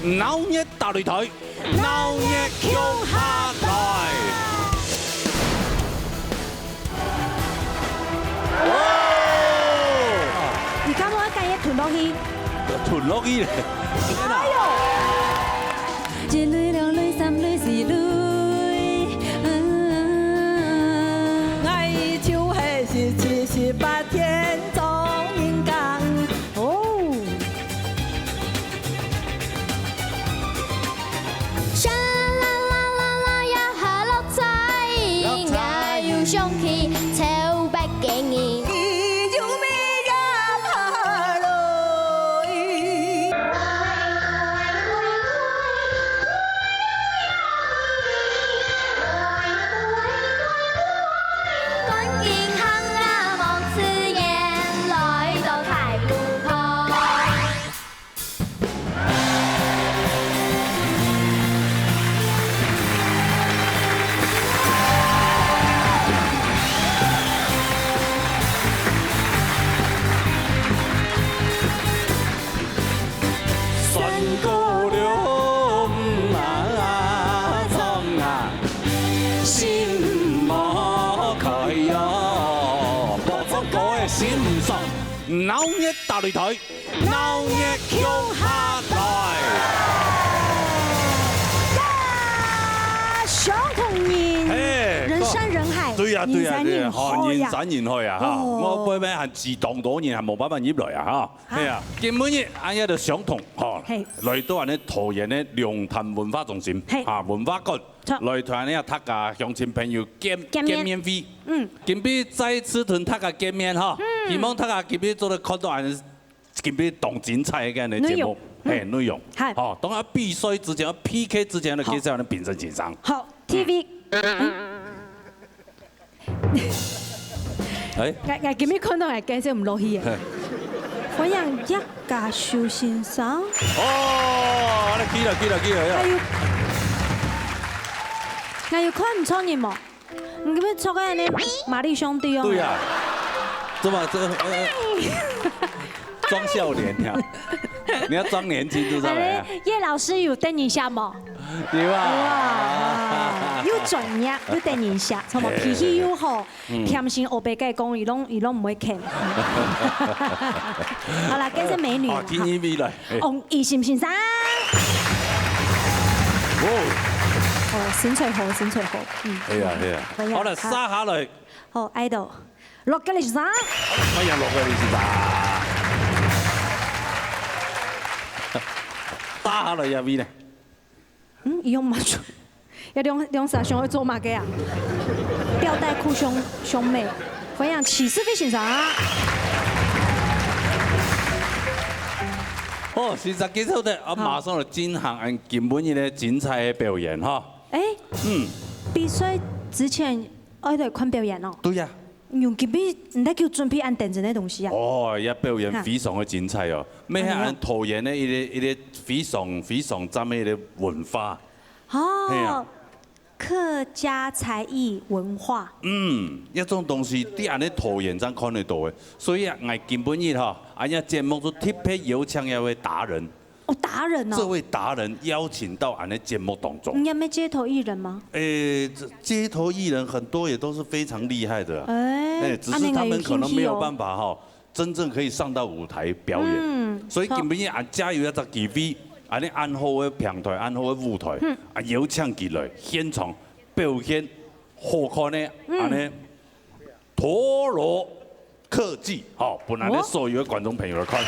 闹熱大擂台，鬧熱向下台。而家我一間一團落去，屯落去咧。哎呦！一淚兩淚三淚四淚，愛就係78天中人間。哦，沙啦啦啦啦一下落仔，我要上去超百幾年。鬧熱大擂台，鬧熱向下台。想同人，人山人海，對呀對呀對呀，好人山人海啊嚇！我背咩係自動多年係冇辦法入來啊嚇，係啊！今日俺一度相同嚇，來到俺哋桃園嘅龍潭文化中心嚇文化館，來同俺哋大家鄉親朋友見面會。今日再次同大家見面嚇，希望大家今日做到看到俺今日當精彩嘅嘅節目，係內容。好，當然比賽之前、PK 之前，就介紹我哋評審欣賞。好 TV。我今日看到係鏡先唔落去啊！我讓一家小先生。哦，你記啦。我要看唔錯人喎，唔咁樣錯嘅人瑪麗兄弟哦。對呀，這裝笑臉呀，你要裝年輕，知道嗎？葉老師有等一下冇？有啊。哇，又專業又等一下，同埋脾氣又好，甜心歐白雞講，伊攏唔會欠。好啦，跟住美女。哦，天衣美來。王藝心先生。哦，身材好，身材好。係啊。好啦，沙下來。好，idol，落嘅你先生。乜嘢落嘅你先生？打下來入邊咧。用乜做？有兩啥想去做乜嘅啊？吊帶褲胸美，歡迎騎士飛先生。好，事實結束的，我馬上就進行俺今本日嘅精彩嘅表演哈。比賽之前我哋看表演哦。對呀。用今日唔得叫準備按電子嘅東西啊。哦，一表演非常嘅精彩哦，咩係俺桃園嘅一啲非常讚美嘅文化。哦，客家才藝文化。一種東西啲俺喺桃園真看得到嘅，所以我今本日哈，俺嘅節目就特別邀請一位達人。哦，達人哦。這位達人邀請到俺的節目當中。你有沒有街頭藝人嗎？街頭藝人很多也都是非常厲害的。只是他們可能沒有辦法哈，真正可以上到舞台表演。所以今日俺加油一隻機會，俺哋安好嘅平台，安好嘅舞台，啊邀請佢來現場表演，好看呢，俺哋陀螺科技，好，本來的所有的觀眾朋友來看，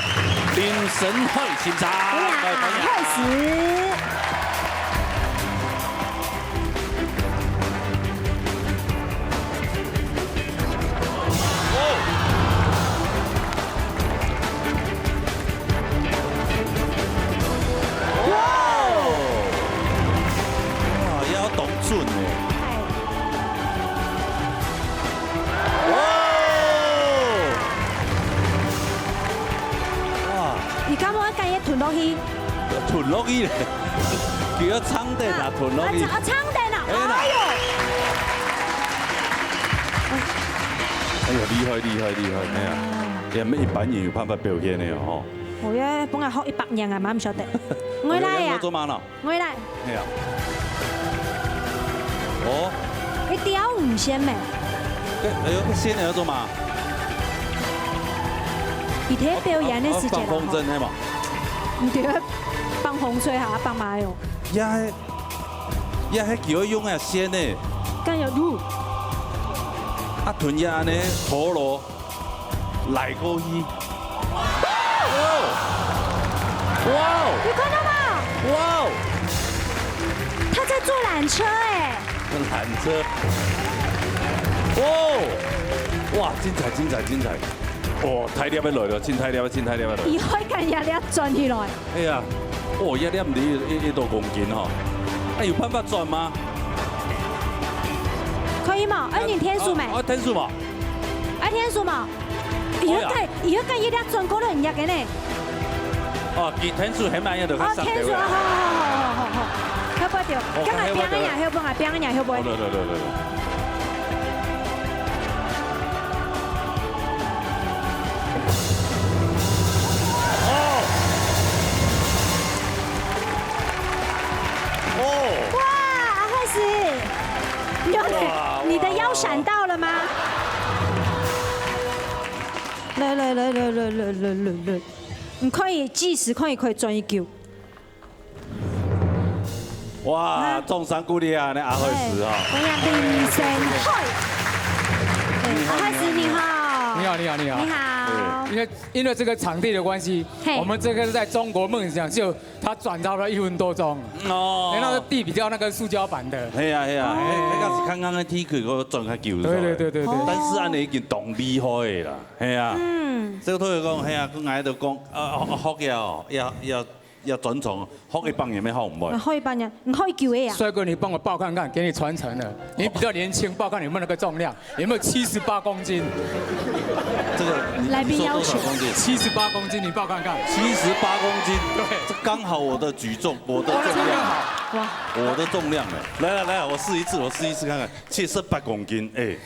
林神會欣賞，開始。屯落去，叫咗撐地啊，屯落去。撐地啊！哎呦！哎呀，厲害！哎呀，也沒一般人有辦法表現的哦。我要本來學100年啊，嘛唔曉得。我來呀。我做嘛呢？我來。係啊。哦。你雕五仙咩？哎呦，仙你要做嘛？而且表演嘅時間放風箏係嘛？唔對，放風吹下，放馬喲。呀，係叫用啊仙呢。咁有路。啊，屯日呢陀螺來過去。哇！你看到嗎？哇！他在坐纜車哎。纜車。哇！哇！精彩！哦，睇啲咩來咯？真睇啲來。而開緊一粒轉起來。哎呀，哦，一粒唔知呢度咁勁嗬。哎，有辦法轉嗎？可以嘛？你天數沒？天數嘛。天數嘛？而家一粒轉過嚟人家嘅呢？哦，結天數係咪要到佢上天數好，曉不掉？今日邊個人曉不？係邊個人曉不？對。哇，阿壞死！你的腰閃到了嗎？來，唔可以計時，可以轉一球。哇，中山鼓勵啊，你阿壞死啊！我要林森海。阿壞死你好。你好。因为这个场地的关系，我们这个是在中国梦想秀，它转到了1分多鐘。哦。那个地比较那个塑胶板的。係啊，那個是剛剛嘅體佢個轉下球。對。但是安尼已經動厲害嘅啦，係啊。所以佢講係啊，佢喺度講學要尊重，學一幫人咩學唔會。學一幫人，你可以叫嘅呀。帥哥，你幫我報看看，給你傳承了。你比較年輕，報看有沒有那個重量？有沒有78公斤？這個來賓要求78公斤，你報看看。78公斤，對，這剛好我的舉重，我的重量。哇！我的重量哎，來，我試一次看看，78公斤，哎。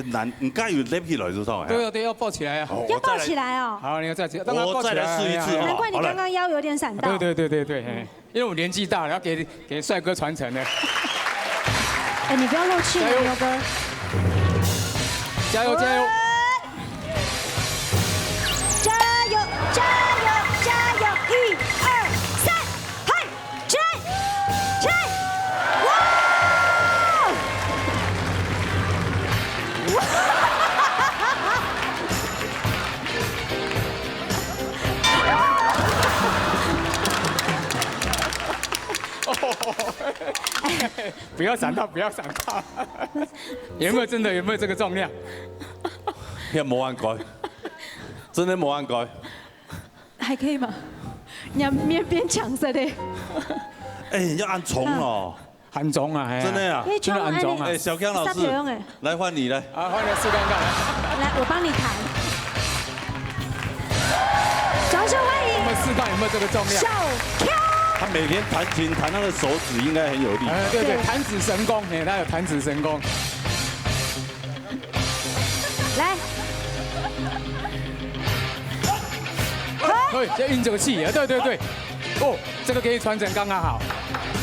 難，唔該要拎起來就得。對，要抱起來啊！要抱起來哦。好，你要再起來。我再來試一次。難怪你剛剛腰有點閃到。對，因為我年紀大了，要給帥哥傳承的。哎，你不要漏氣了，牛哥。加油！加油！1、2、3，嗨，起來！不要閃到！有沒有這個重量？又冇按改，真的冇按改。還可以嗎？你要邊搶色的。哎，要按重哦，很重啊，真的啊，真的很重啊。哎，小強老師，來換你來。啊，換你試看看。來，我幫你彈。掌聲歡迎。我們試看有沒有這個重量。小強。他每天彈琴彈那個手指應該很有力。對，彈指神功，他有彈指神功。來。對，要運這個氣，對。哦，這個可以傳承剛剛好。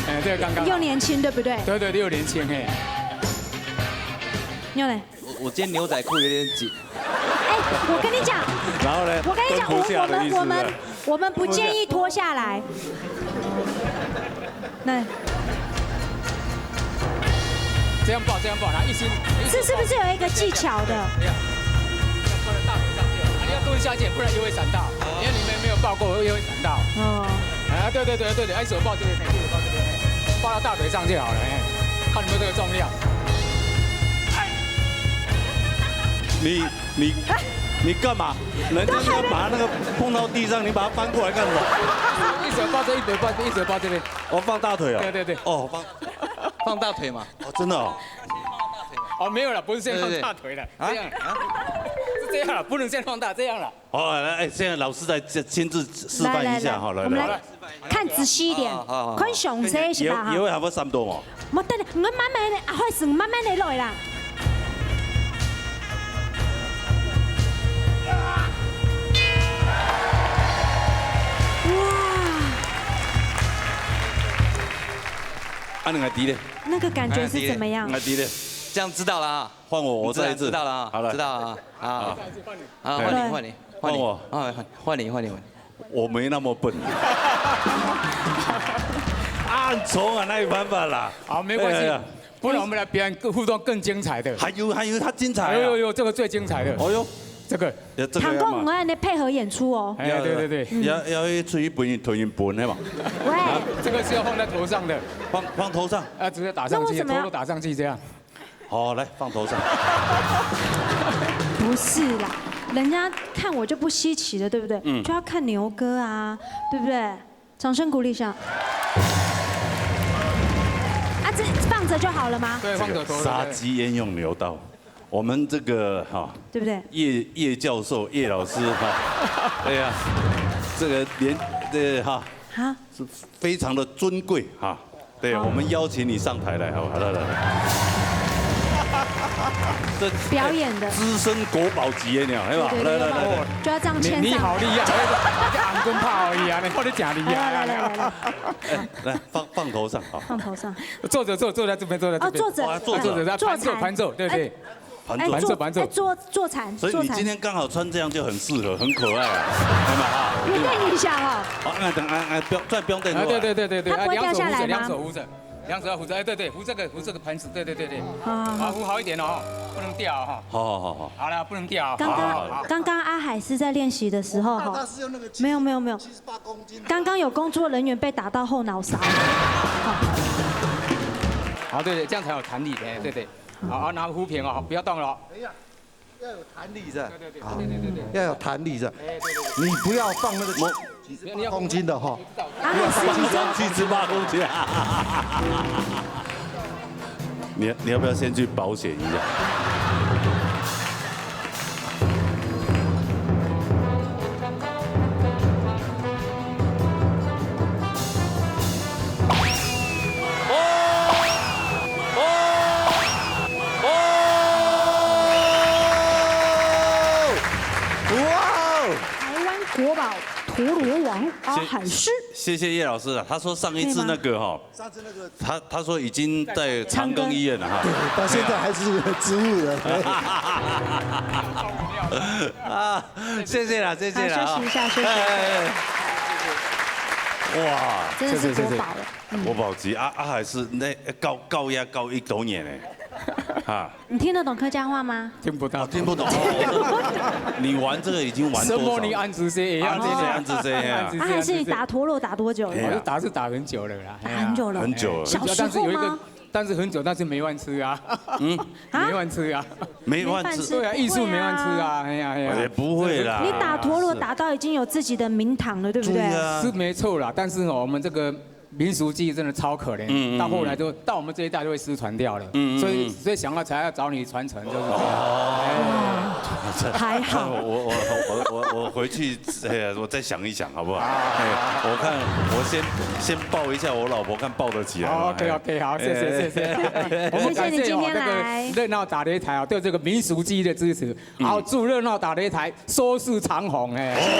哎，這個剛剛。又年輕，對不對？對，又年輕哎。妞嘞？我今天牛仔褲有點緊。哎，我跟你講。然後呢？我跟你講，我們不建議脫下來。來。這樣抱，然後一心。這是不是有一個技巧的？要放在大腿上就好，你要蹲下去，不然又會閃到。因為你們沒有抱過，又會閃到。哦。哎，對，哎，手抱這邊，手抱這邊，抱到大腿上就好了。哎，看有沒有這個重量。你幹嘛？人家要把那個碰到地上，你把它翻過來幹什麼？一手抱這，一手抱這邊。我放大腿啊？對。哦，放大腿嘛？哦，真的哦。哦，沒有了，不是先放大腿了，這樣啊？是這樣了，不能先放大，這樣了。哦，來，現在老師再親自示範一下，好來。我們來看仔細一點，看詳細是吧？有係咪3度嘛？冇得，我慢慢嚟，阿開始慢慢嚟來啦。啊，两个弟嘞，那个感觉是怎么样两？个弟嘞，这样知道了啊，换我再一次，知道了啊，好了，知道了啊，啊，换对你，换我，啊，换你，我没那么笨。按重啊，那有办法啦。好，没关系哎呀，不然我们来表演更互动更精彩的。还有，他精彩啊。有，这个最精彩的。哦哟，这个，这个唐公我你配合演出哦。哎，对，要去出去吞音本的嘛，喂，这个是要放在头上的，放头上。啊，直接打上去，那为什么要头都打上去这样。好，来放头上。不是啦，人家看我就不稀奇了，对不对？就要看牛哥啊，对不对？掌声鼓励一下。啊，这放着就好了吗？对，放着头。杀鸡焉用牛刀？我们这个哈，对不对？叶教授、叶老师哈，对呀，这个哈啊，是非常的尊贵哈。对，我们邀请你上台来，好不好？来。这表演的资深国宝级的鸟，对吧？来，就要这样牵上。你好厉害，昂棍炮而已啊，你看你假厉害。来放头上，好，放头上。坐在这边，坐在这边。哦，坐着，盘奏，对。盘奏。坐禅。所以你今天刚好穿这样就很适合，很可爱啊，对吗？啊，你练一下哦。好，再不用带出来。对。它不会掉下来吗？两手扶着。哎，对，扶这个盘子，对。好，扶好一点哦，不能掉哈。好。好了，不能掉。刚刚阿海是在练习的时候哈，没有，78公斤。刚刚有工作人员被打到后脑勺。好，对，这样才有弹力，对。好，拿扶平哦，不要动了。哎呀，要有弹力的。对。要有弹力的。你不要放那个78公斤的哈。阿海是体重78公斤。你要不要先去保险一下？台湾国宝陀螺王阿海师。谢谢叶老师了，他说上一次那个哈，上次那个他说已经在长庚医院了哈，到现在还是植物人。啊，谢谢啦。休息一下。哇，真的是国宝了。国宝级阿海是那高压高1多年哎，啊，你听得懂客家话吗？听不到。你玩这个已经玩多少？什么你安子些也要安子些啊？阿海是你打陀螺打多久了？我打很久了啦，很久了。很久了。小时候吗？但是很久，但是没饭吃啊。没饭吃啊。没饭吃。对啊，艺术没饭吃啊。哎呀。也不会啦。你打陀螺打到已经有自己的名堂了，对不对？是没错啦，但是我们这个民俗技艺真的超可怜，到后来就到我们这一代就会失传掉了。所以想要才要找你传承，就是这样。还好。我回去，哎呀，我再想一想，好不好？我看我先抱一下我老婆，看抱得起来吗 OK， 好，谢谢。我们感谢我这个热闹打擂台啊，对这个民俗技艺的支持，好，祝热闹打擂台收视长虹。哎，谢。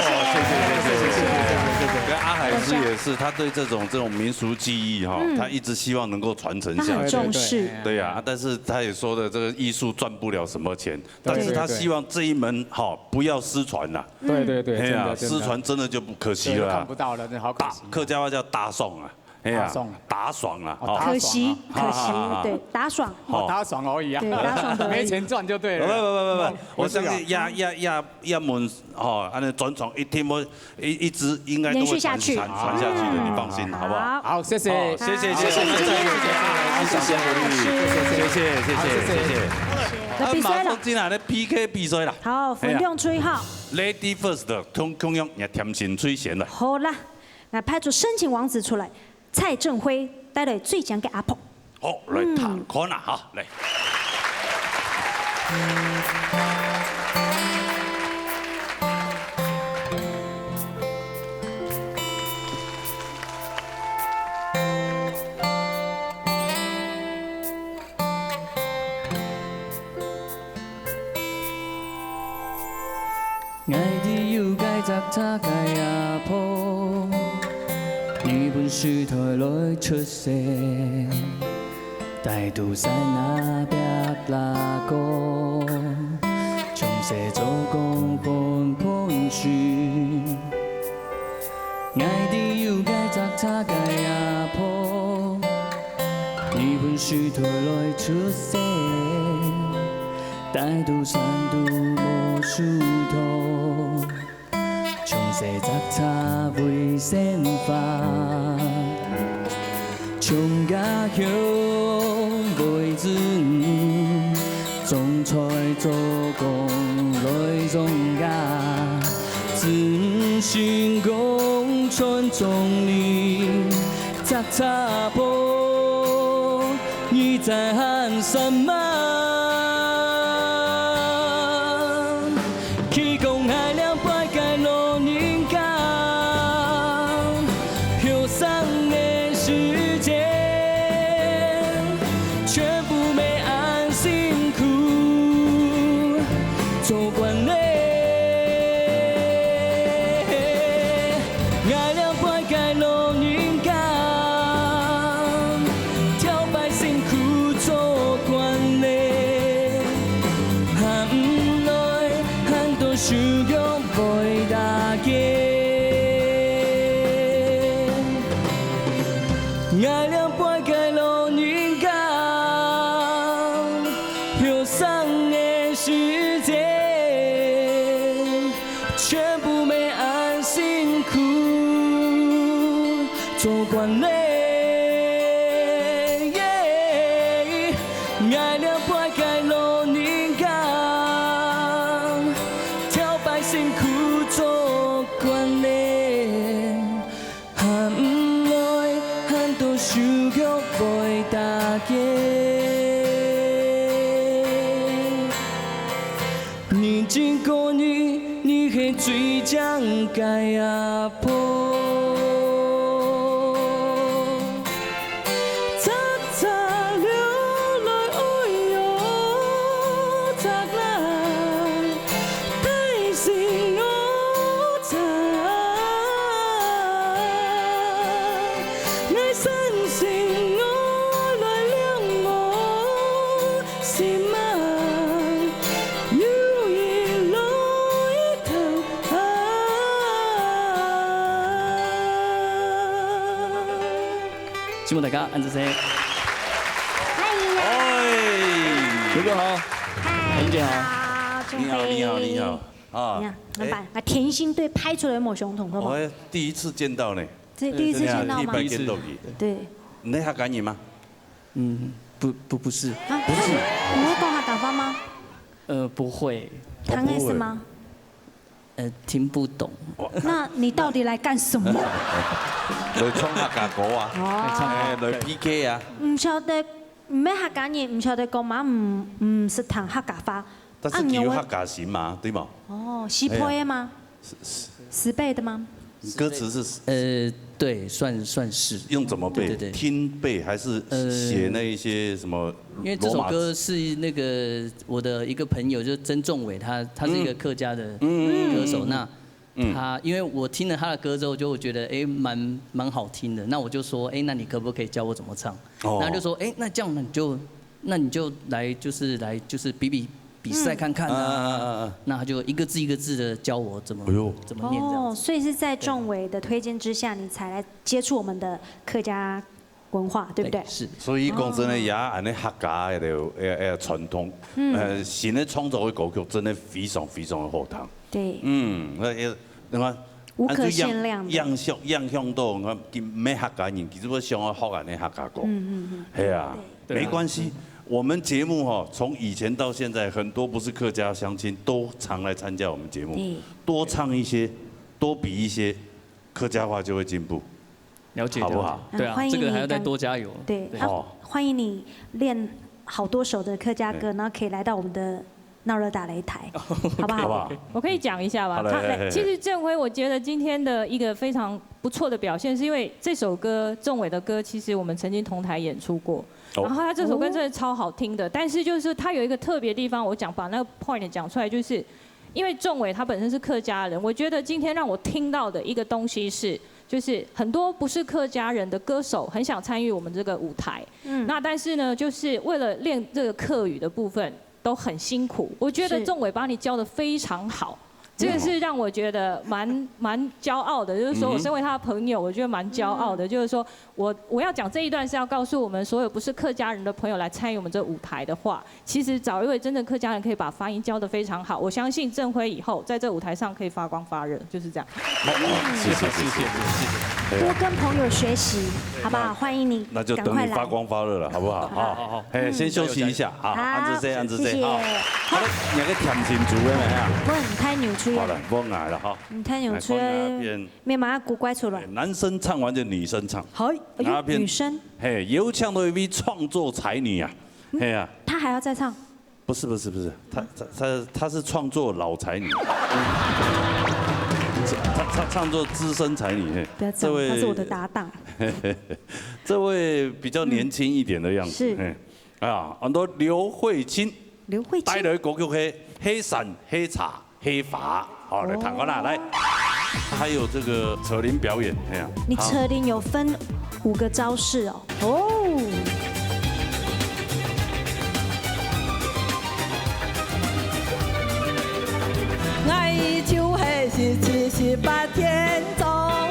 跟阿海师也是，他对这种民俗技艺哈，他一直希望能够传承下去。他很重视。对呀，但是他也说的这个艺术赚不了什么钱，但是他希望这一门好不要失传呐。对，哎呀，失传真的就不可惜了。看不到了，真好可惜。客家话叫打爽啊，哎呀，打爽啊，可惜，对，打爽。打爽而已啊。对，打爽的。没钱赚就对了。不，我相信亚门哦，按照转传一天我一直应该都会传下去的，你放心，好不好？好，谢谢。谢谢。那比赛了，今日咧 PK 比赛啦。好，分量吹好。Lady First 的通用也甜心吹弦了。好啦，那派出深情王子出来，蔡振辉带来最强给阿婆。好，来弹看啦哈，来。爱的有该杂杂该阿婆，日本时代来出世，大肚山那壁拉歌，从细做工本本事，爱的有该杂杂该阿婆，日本时代来出世，大肚山都无梳头。从细杂杂为先发，从家乡为准，种菜做工来种家，自信共传宗里，杂杂坡，你在喊什么？去公海两百个路人甲，飘散的时间，全部没安辛苦做惯嘞。爱两百个路人甲，挑百辛苦做惯嘞，喊唔来喊到想用袂大家。爱两百个路人甲，飘散的时间，全部没安辛苦做惯嘞。爱两百个路人甲，挑百辛苦做惯嘞，喊唔来喊到受够袂大家。年轻过年，你的水浆该阿婆。杂杂流来，哎呦，杂来，太心我杂，爱三心我来两我心啊，有一路一头啊。希望大家按这些。刘哥好，林姐好。你好，你好，你好啊！你看，能把甜心队拍出来抹胸筒，好不好？我第一次见到呢，这第一次见到吗？第一见到你，对。你客家人吗？不是。啊，不是。你会讲客家话吗？不会。唐 S 吗？听不懂。那你到底来干什么？来唱客家歌啊！来 PK 啊！唔晓得，唔係客家人，唔曉得講嘛，唔是談客家話。但是有客家行嘛，对吗？哦，西坡的吗？10倍的吗？歌词是对，算是。用怎么背？对，听背还是写那一些什么？因为这首歌是那个我的一个朋友，就是曾仲伟，他是一个客家的歌手。那他因为我听了他的歌之后，就觉得蛮好听的。那我就说，那你可不可以教我怎么唱？然后就说，那这样那你就来就是比赛看看啊。那他就一个字一个字的教我怎么念这样。所以是在仲伟的推荐之下，你才来接触我们的客家文化，对不对？是。所以讲真的，也安尼客家的传统，新的创作的歌曲真的非常非常的好听。对。那么无可限量的。样向到我没客家人，其实我想要福安的客家歌。系啊，没关系。我们节目从以前到现在，很多不是客家乡亲都常来参加我们节目，多唱一些，多比一些，客家话就会进步。了解，好不好？对啊，这个还要再多加油。对，欢迎你练好多首的客家歌，然后可以来到我们的闹热打擂台，好不好？我可以讲一下吧。其实振辉，我觉得今天的一个非常不错的表现，是因为这首歌仲伟的歌，其实我们曾经同台演出过。然后他这首歌真的超好听的，但是就是他有一个特别地方，我把那个 point 讲出来，就是因为仲伟他本身是客家人，我觉得今天让我听到的一个东西是就是很多不是客家人的歌手很想参与我们这个舞台，那但是呢，就是为了练这个客语的部分都很辛苦。我觉得仲伟把你教得非常好。这个是让我觉得蛮骄傲的，就是说我身为他的朋友，我觉得蛮骄傲的。就是说我要讲这一段是要告诉我们所有不是客家人的朋友来参与我们这舞台的话，其实找一位真正客家人可以把发音教得非常好。我相信振辉以后在这舞台上可以发光发热，就是这样。谢谢。多跟朋友学习，好不好？欢迎你，那就等你发光发热了，好不好？好，哎，先休息一下啊，安子 C， 安子 C， 好。好了，你个甜心猪的没啊？我唔太扭曲。好了，我来了哈。唔太扭曲，没马上古怪出来。男生唱完就女生唱。好，女生。嘿，有唱的一位创作才女啊，嘿啊。她还要再唱？不是，她是创作老才女。她唱作资深才女，不要这位，她是我的搭档。这位比较年轻一点的样子，是啊，很多刘慧卿，带来歌曲黑伞、黑茶、黑发，好来弹过来，还有这个扯铃表演，哎呀，你扯铃有分5个招式哦。哦。爱就是78天中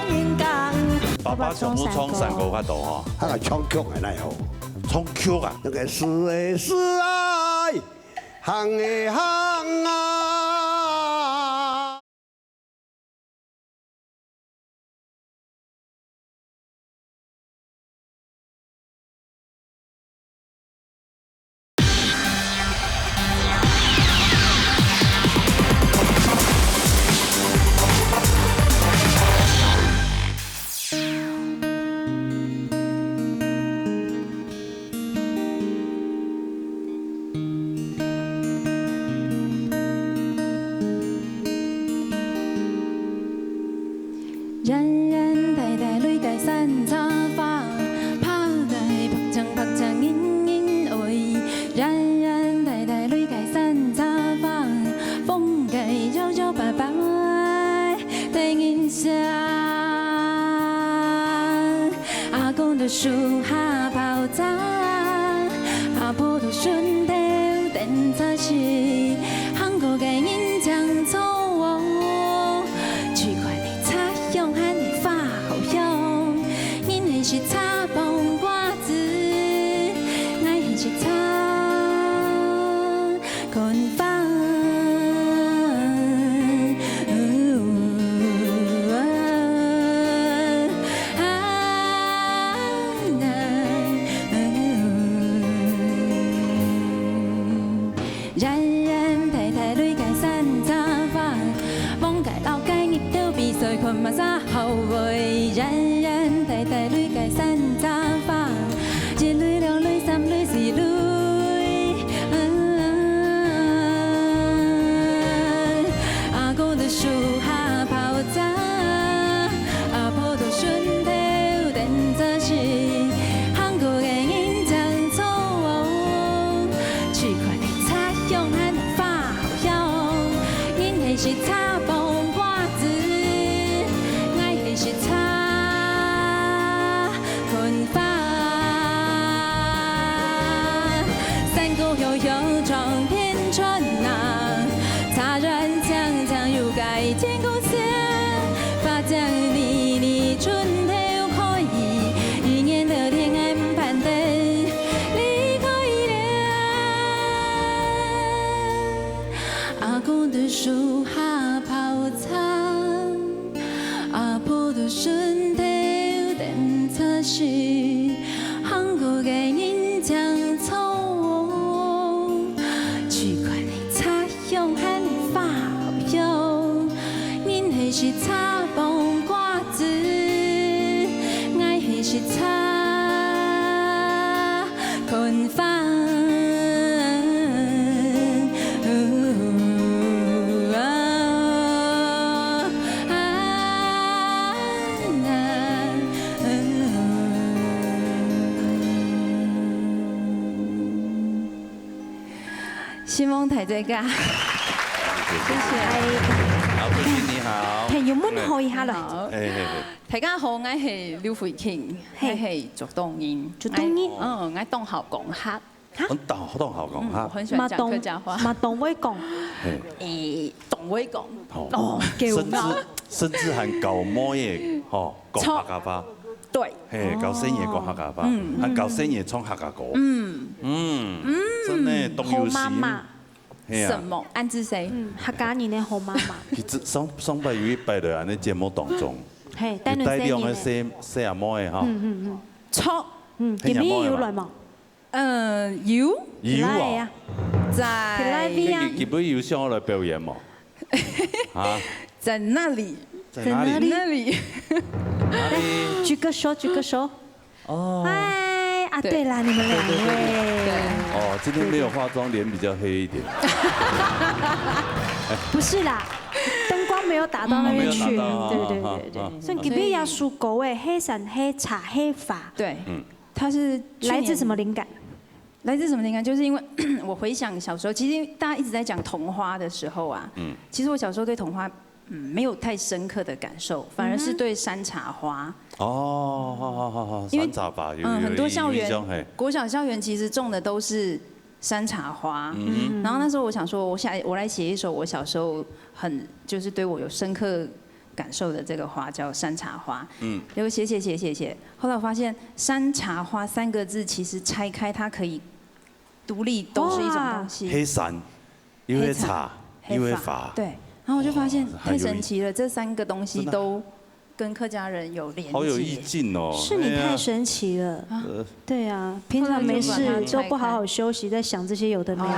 人工。爸爸上不冲山歌较多哈，他个唱曲的那有，唱曲啊，那个是的是爱，行的行啊。树下泡茶，阿婆都顺头等着吃，韩国的人讲错哦，去看你茶香和你发好香，因为是茶帮瓜子，爱还是茶困饭。马沙後會人人代代累計三雜花，一累兩累三累四累，阿公的樹下泡茶，阿婆的順頭等着吃，韓國的人講錯哦，去看你茶香和你發好香，因係是茶幫。是茶困飯，山沟悠悠撞遍春啊，茶人江江有改天空线，发江里里春头可以，一年的天安攀登，你可以的，阿公的树下泡茶。阿婆的順頭等着吃，韓國的人講錯哦，去看你茶香和你發好香，因係是茶幫瓜子，愛係是茶困飯。希望台在噶，谢谢。你好。係要問候一下來。大家好，我係廖慧瓊，我係做導演。做導演。我當校講客。我當好講嚇。很喜歡講客家話。嘛當會講。當會講。哦，甚至還搞乜嘢？哦，講客家話。對。係搞生意講客家話，還搞生意唱客家歌。真係懂有心。什麼？安之誰？客家人的好媽媽。其實上拜有一拜的啊，你節目當中，係帶你用嘅寫阿媽嘅嚇。錯。今年有來冇？有。有啊。在。基本有上來表演冇？啊？在那裡。在哪裡？那裡。舉個手，舉個手。哦。哎，啊對啦，你們兩位。哦，今天沒有化妝，臉比較黑一點。不是啦，燈光沒有打到那邊去。對。所以今日要屬狗誒，黑閃、黑茶、黑髮。對。它是來自什麼靈感？來自什麼靈感？就是因為我回想小時候，其實大家一直在講桐花的時候啊，其實我小時候對桐花沒有太深刻的感受，反而是對山茶花。哦，山茶花有很多校園，國小校園其實種的都是山茶花。然後那時候我想說，我來寫一首我小時候就是對我有深刻感受的這個花，叫山茶花。結果寫，後來我發現山茶花3個字其實拆開它可以獨立，都是一種東西。黑山，因為茶，因為法。對，然後我就發現太神奇了，這3個東西都跟客家人有連接。好有意境哦！是你太神奇了。對啊，平常沒事都不好好休息，在想這些有的沒的。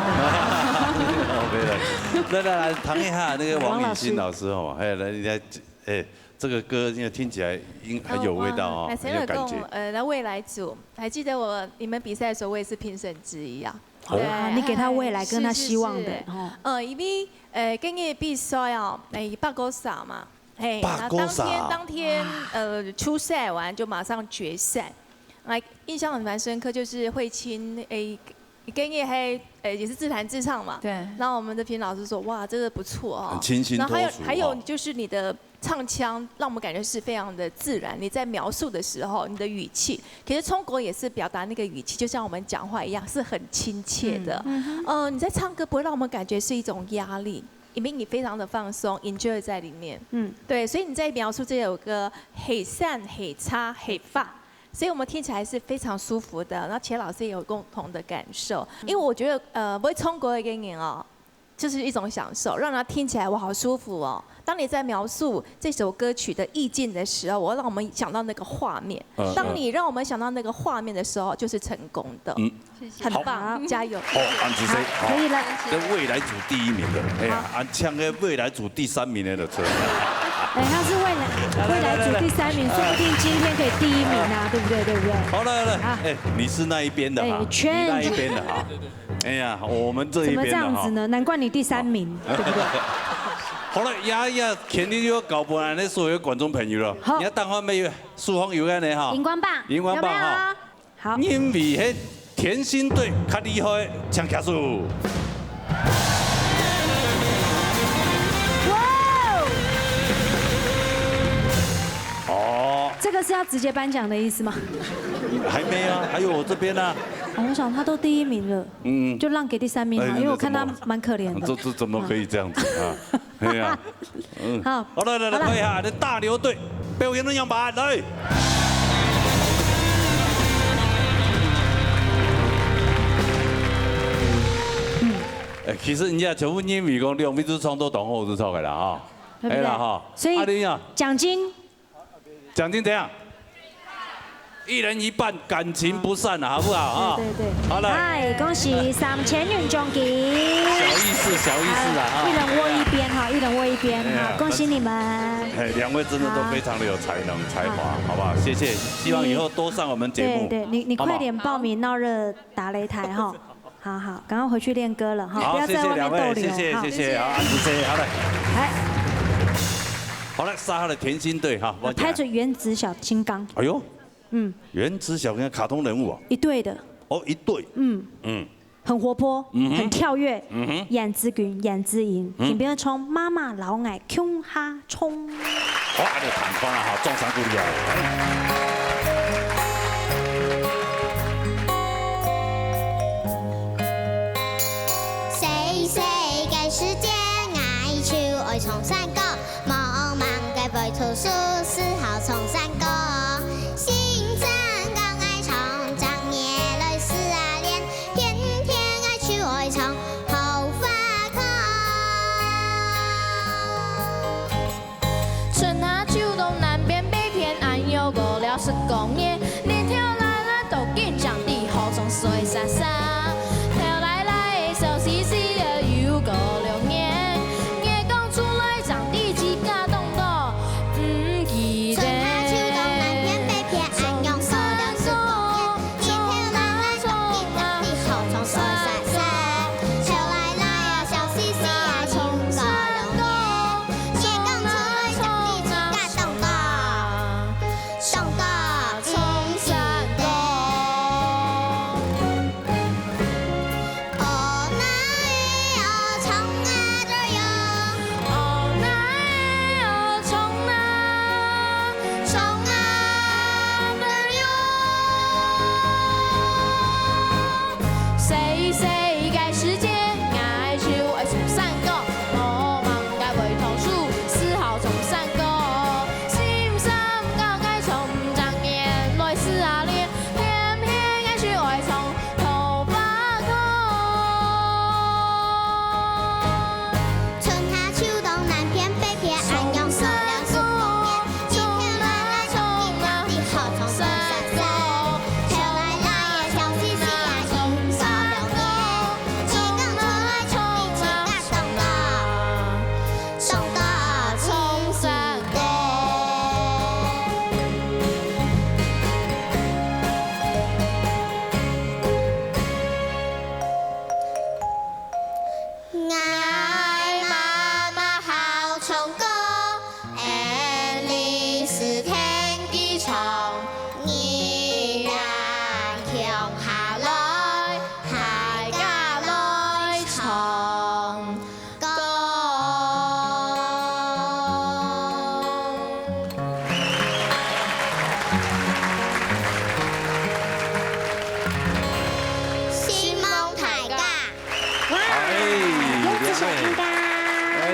來，談一下那個王禮興老師哦，來，這個歌因為聽起來很有味道哦，很有感覺。那未來組，還記得你們比賽的時候，我也是評審之一啊。你給他未來跟他希望的。因為今日比賽哦，8個賽嘛。當天初賽完就馬上決賽，印象很蠻深刻，就是慧清跟葉黑也是自彈自唱嘛。對。然後我們的評老師說，哇，這個不錯哦。很清新脫俗。然後還有就是你的唱腔，讓我們感覺是非常的自然。你在描述的時候，你的語氣，其實聰國也是表達那個語氣，就像我們講話一樣，是很親切的。你在唱歌不會讓我們感覺是一種壓力。因為你非常的放鬆 ，enjoy 在裡面。對，所以你在描述這首歌，很散、很差、很發，所以我們聽起來是非常舒服的。然後錢老師也有共同的感受，因為我覺得不會衝過的經驗哦，就是一種享受，讓它聽起來我好舒服哦。當你在描述這首歌曲的意境的時候，我讓我們想到那個畫面。當你讓我們想到那個畫面的時候，就是成功的。很棒，加油！好，安子生，可以了。這未來組第1名的，哎呀，安搶個未來組第3名的車。他是未來組第3名，說不定今天可以第1名啊，對不對？對不對？好了，哎，你是那一邊的哈，你那一邊的哈。哎呀，我們這一邊的哈。怎麼這樣子呢？難怪你第3名，對不對？好了，呀，肯定就要搞不完那所有觀眾朋友了。你要等下沒有曙光有安尼哈？熒光棒，熒光棒哈。好。因為迄甜心隊較厲害，唱卡數。哦。這個是要直接頒獎的意思嗎？還沒啊，還有我這邊啊。我想他都第1名了，就讓給第3名好，因為我看他蠻可憐的。這怎麼可以這樣子啊？對呀，好，來，看一下你大牛隊表演的樣板，來。其實人家全部英語講兩邊都唱到同好就錯嘅啦啊，係啦哈。所以獎金怎樣？1人1半，感情不散啊，好不好啊？對。好了。嗨，恭喜3000元獎金。小意思啦啊。一人握一邊哈，一人握一邊哈，恭喜你們。兩位真的都非常的有才能、才華，好不好？謝謝，希望以後多上我們節目。對，你快點報名鬧熱打擂台哈。好，趕快回去練歌了哈，不要在外面逗留。謝謝，好，安子生，好嘞。好了，殺他的甜心隊哈。拍着原子小金剛。哎呦。原子小金剛卡通人物啊。一對的。哦，一對。很活泼，很跳跃，眼之quyền，眼之影，田邊衝，媽媽老愛窮哈衝。哇，你彈翻啦嚇，中山鼓勵啊！細細嘅世界，愛就愛從山歌，茫茫嘅背圖書，絲毫從山歌。心真剛愛從長夜來絲啊連，天天愛去愛從頭髮空。春夏秋冬南邊北偏，俺又過了10公里，連條來來都緊張地好從水沙沙，條來來笑嘻嘻的又過6年，夜講出來長地幾家動動，唔記得。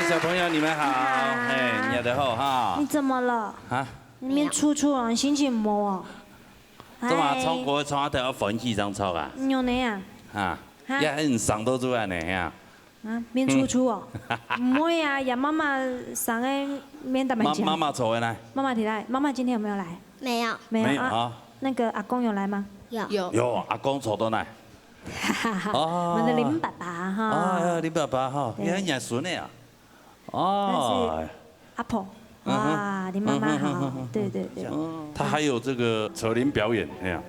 小朋友，你们好，哎，你好哈。你怎么了？啊？你面楚楚啊，心情唔好哦。怎么从国从阿头要分气上抽啊？有呢呀。啊？也很上到出来呢呀。啊，面楚楚哦。唔会啊，呀妈妈上个面大门讲。妈妈抽回来。妈妈提来，妈妈今天有没有来？没有。没有啊。那个阿公有来吗？有，阿公抽到来。我们的林爸爸哈。哦，林爸爸哈，你很眼熟呢呀。哦，阿婆，哇，你妈妈好，对对对。他还有这个扯铃表演，哎呀。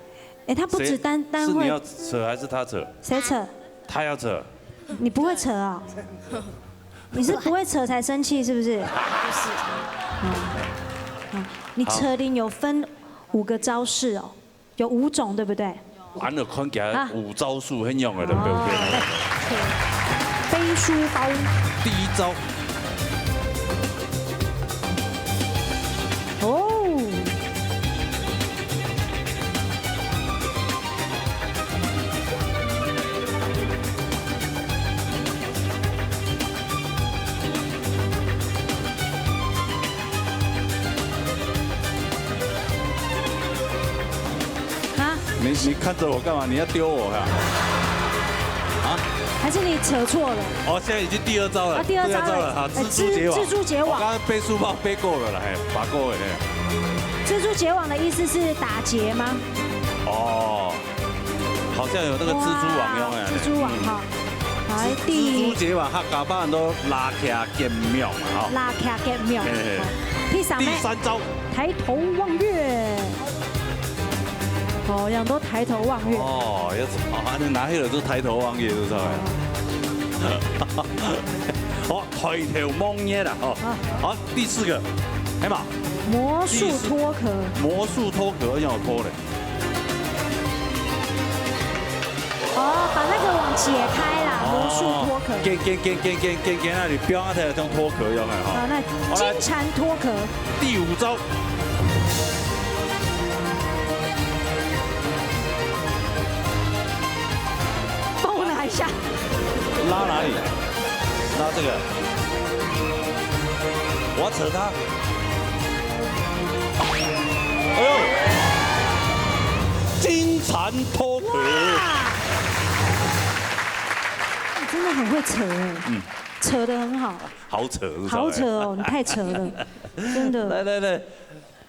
哎，他不止单会。是你要扯还是他扯？谁扯？他要扯。你不会扯啊？你是不会扯才生气是不是？不是。你扯铃有分5个招式哦，有5种对不对？俺就看起来5招数很用的，对不对？背书包。第1招。哦。啊？你看着我干嘛？你要丢我呀？啊？还是你扯错了？哦，现在已经第2招了。第2招了，好，蜘蛛结网。我刚刚背书包背够了啦，嘿，把够了。蜘蛛结网的意思是打结吗？哦，好像有那个蜘蛛网用哎。蜘蛛网哈，来蜘蛛结网，客家把人都拉起来见庙嘛，哈。拉起来见庙。第3招，抬头望月。哦，人都抬头望月。哦，你拿起来都抬头望月，都知道。好，抬头望月啦，哦。好，第4个，哎嘛。魔术脱壳。魔术脱壳要脱嘞。哦，把那个往解开啦，魔术脱壳。见那里标啊，台种脱壳用的哈。好，那金蝉脱壳。第5招。帮我拿一下。拉哪里？拉这个。我要扯它。哎呦！金蝉脱壳。你真的很会扯哎。扯得很好。好扯。好扯哦，你太扯了，真的。来，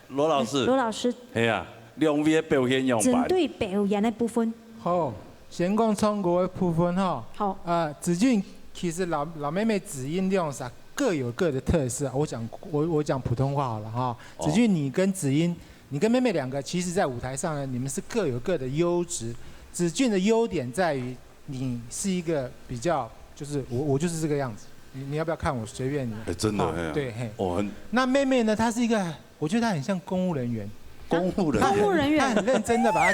罗老师。罗老师。哎呀，两位表演样板。针对表演的部分。好，先讲中国的部分哈。好。子俊其实老妹妹子音用啥各有各的特色。我讲普通话好了哈。子俊，你跟子音，你跟妹妹两个，其实在舞台上呢，你们是各有各的优质。子俊的优点在于你是一个比较，就是我就是这个样子。你要不要看我？随便你。真的。对。很。那妹妹呢？她是一个，我觉得她很像公务人员。公务人员。她很认真的把她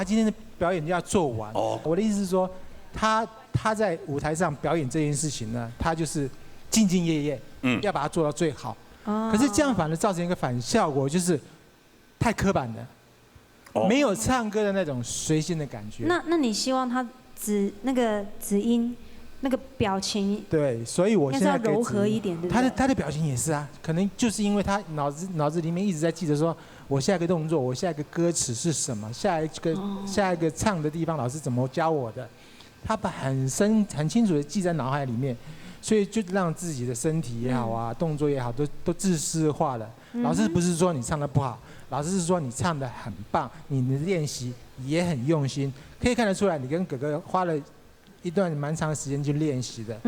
今天的表演要做完。我的意思是说，她在舞台上表演这件事情呢，她就是兢兢业业，要把它做到最好。可是这样反而造成一个反效果，就是太刻板了，没有唱歌的那种随性的感觉。那你希望她那个子音那个表情？对，所以我现在要柔和一点，对不对？她的表情也是啊，可能就是因为她脑子里面一直在记得说，我下一个动作，我下一个歌词是什么，下一个唱的地方老师怎么教我的，她把很清楚的记在脑海里面。所以就让自己的身体也好啊，动作也好，都自私化了。老师不是说你唱得不好，老师是说你唱得很棒，你的练习也很用心，可以看得出来你跟哥哥花了一段蛮长的时间去练习的。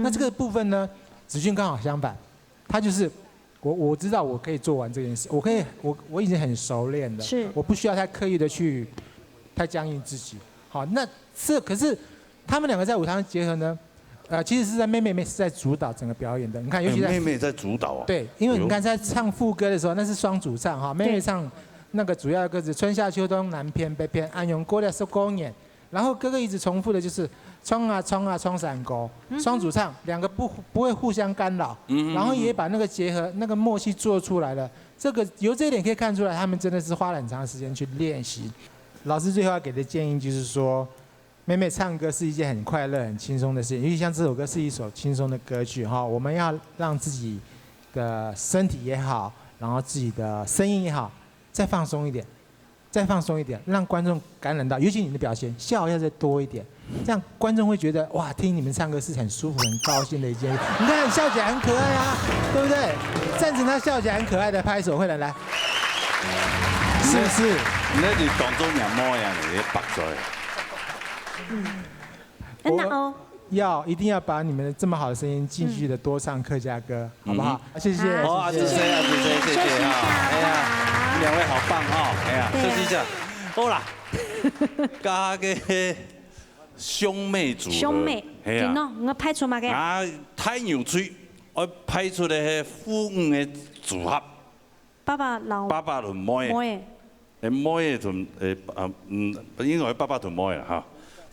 那这个部分呢，子俊刚好相反，他就是我知道我可以做完这件事，我已经很熟练了，我不需要太刻意的去太僵硬自己。好，那可是他们两个在舞台上结合呢？其实是在妹妹是在主导整个表演的。你看，尤其在妹妹在主导啊。对，因为你看在唱副歌的时候，那是双主唱哈。妹妹唱那个主要的歌词春夏秋冬南篇北篇，安永过了是公演。然后哥哥一直重复的就是冲啊冲啊冲山沟，双主唱两个不会互相干扰，然后也把那个结合那个默契做出来了。由这一点可以看出来，他们真的是花了很长的时间去练习。老师最后要给的建议就是说。妹妹唱歌是一件很快乐、很轻松的事情，尤其像这首歌是一首轻松的歌曲哈。我们要让自己的身体也好，然后自己的声音也好，再放松一点，让观众感染到。尤其你的表现，笑要再多一点，这样观众会觉得哇，听你们唱歌是很舒服、很高兴的一件事。你看笑起来很可爱啊，对不对？赞成他笑起来很可爱的拍手，会来，是不是？那你动作像模样，你白嘴。一定要把你们这么好的声音继续的多唱客家歌，好不好？谢谢。好，谢谢啊！哎呀，两位好棒啊！哎呀，休息一下。好啦，加个兄妹组合。兄妹，对喏，我拍出嘛个。太牛嘴，我拍出来係父母嘅組合。爸爸同妹。妹同應該係爸爸同妹啦嚇。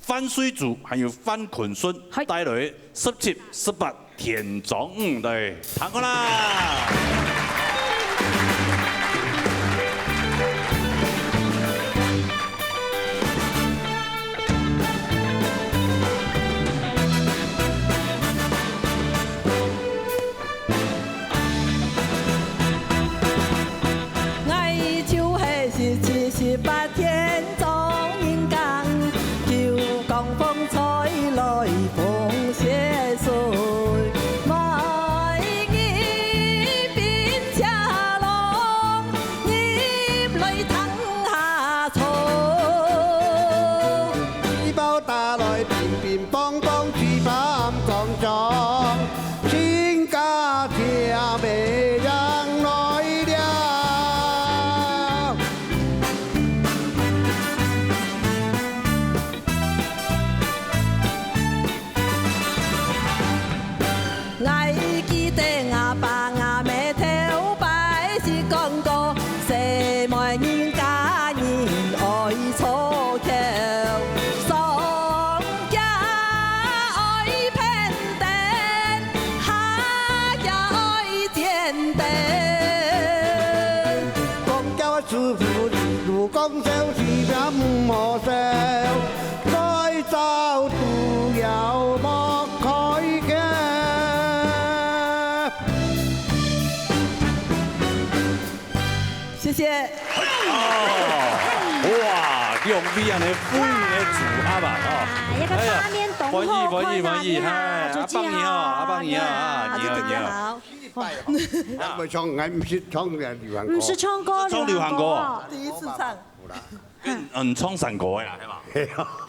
番水族還有番群孫帶來17、18田莊嚟，彈過啦！愛就係17、18天中人間。風吹來風寫水，愛意變如讲笑是啥唔好笑，该走都要莫开嘅。谢谢。哇，用美安尼飞的组合啊，一个大面懂后欢迎，嗨，阿棒姨阿棒姨啊，你好。我唱，我唔是唱嘅流行歌。不是唱歌，唱流行歌。第一次唱。唱神歌的啦，係嘛？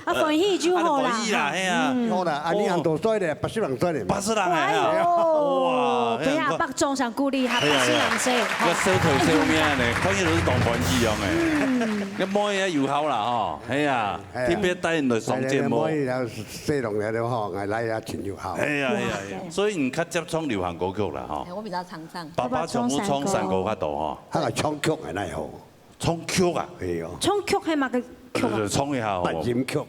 啊，欢喜就好啦。歡喜啦，係啊。好啦，你行多歲咧，80人歲咧。80人係啊。哇！俾阿北中上鼓勵下80人歲。個小頭小面咧，當然都是當歡喜樣嘅。一摸嘢要口啦，嗬。係啊，特別帶人來上節目。有細龍嘅都嗬，係嚟下全要口。係啊，所以你較接唱流行歌曲啦，嗬。我比較常唱。爸爸唱好唱神歌較多嗬。佢係唱曲係嚟好。唱曲啊？係啊。唱曲係乜嘅曲啊？唱一下好。八音曲。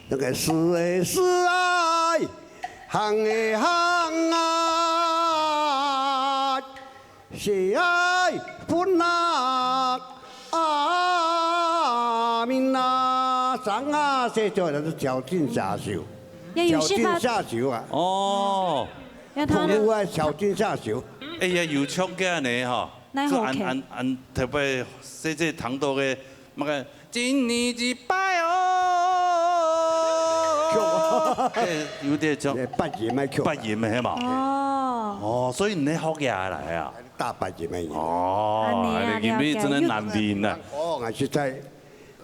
那個是愛是愛，行嘅行啊，是愛歡樂啊，明啊，上啊，寫咗就是小進下修，小進下修啊。哦。普通話小進下修。哎呀，又唱嘅呢嗬。就按特別寫這唐道嘅乜嘅，今年一拜哦，有啲唱八音咪曲，八音咪係嘛？哦，所以你學嘅嚟啊？大八音咪。哦，你見你真係難練啊！哦，我實在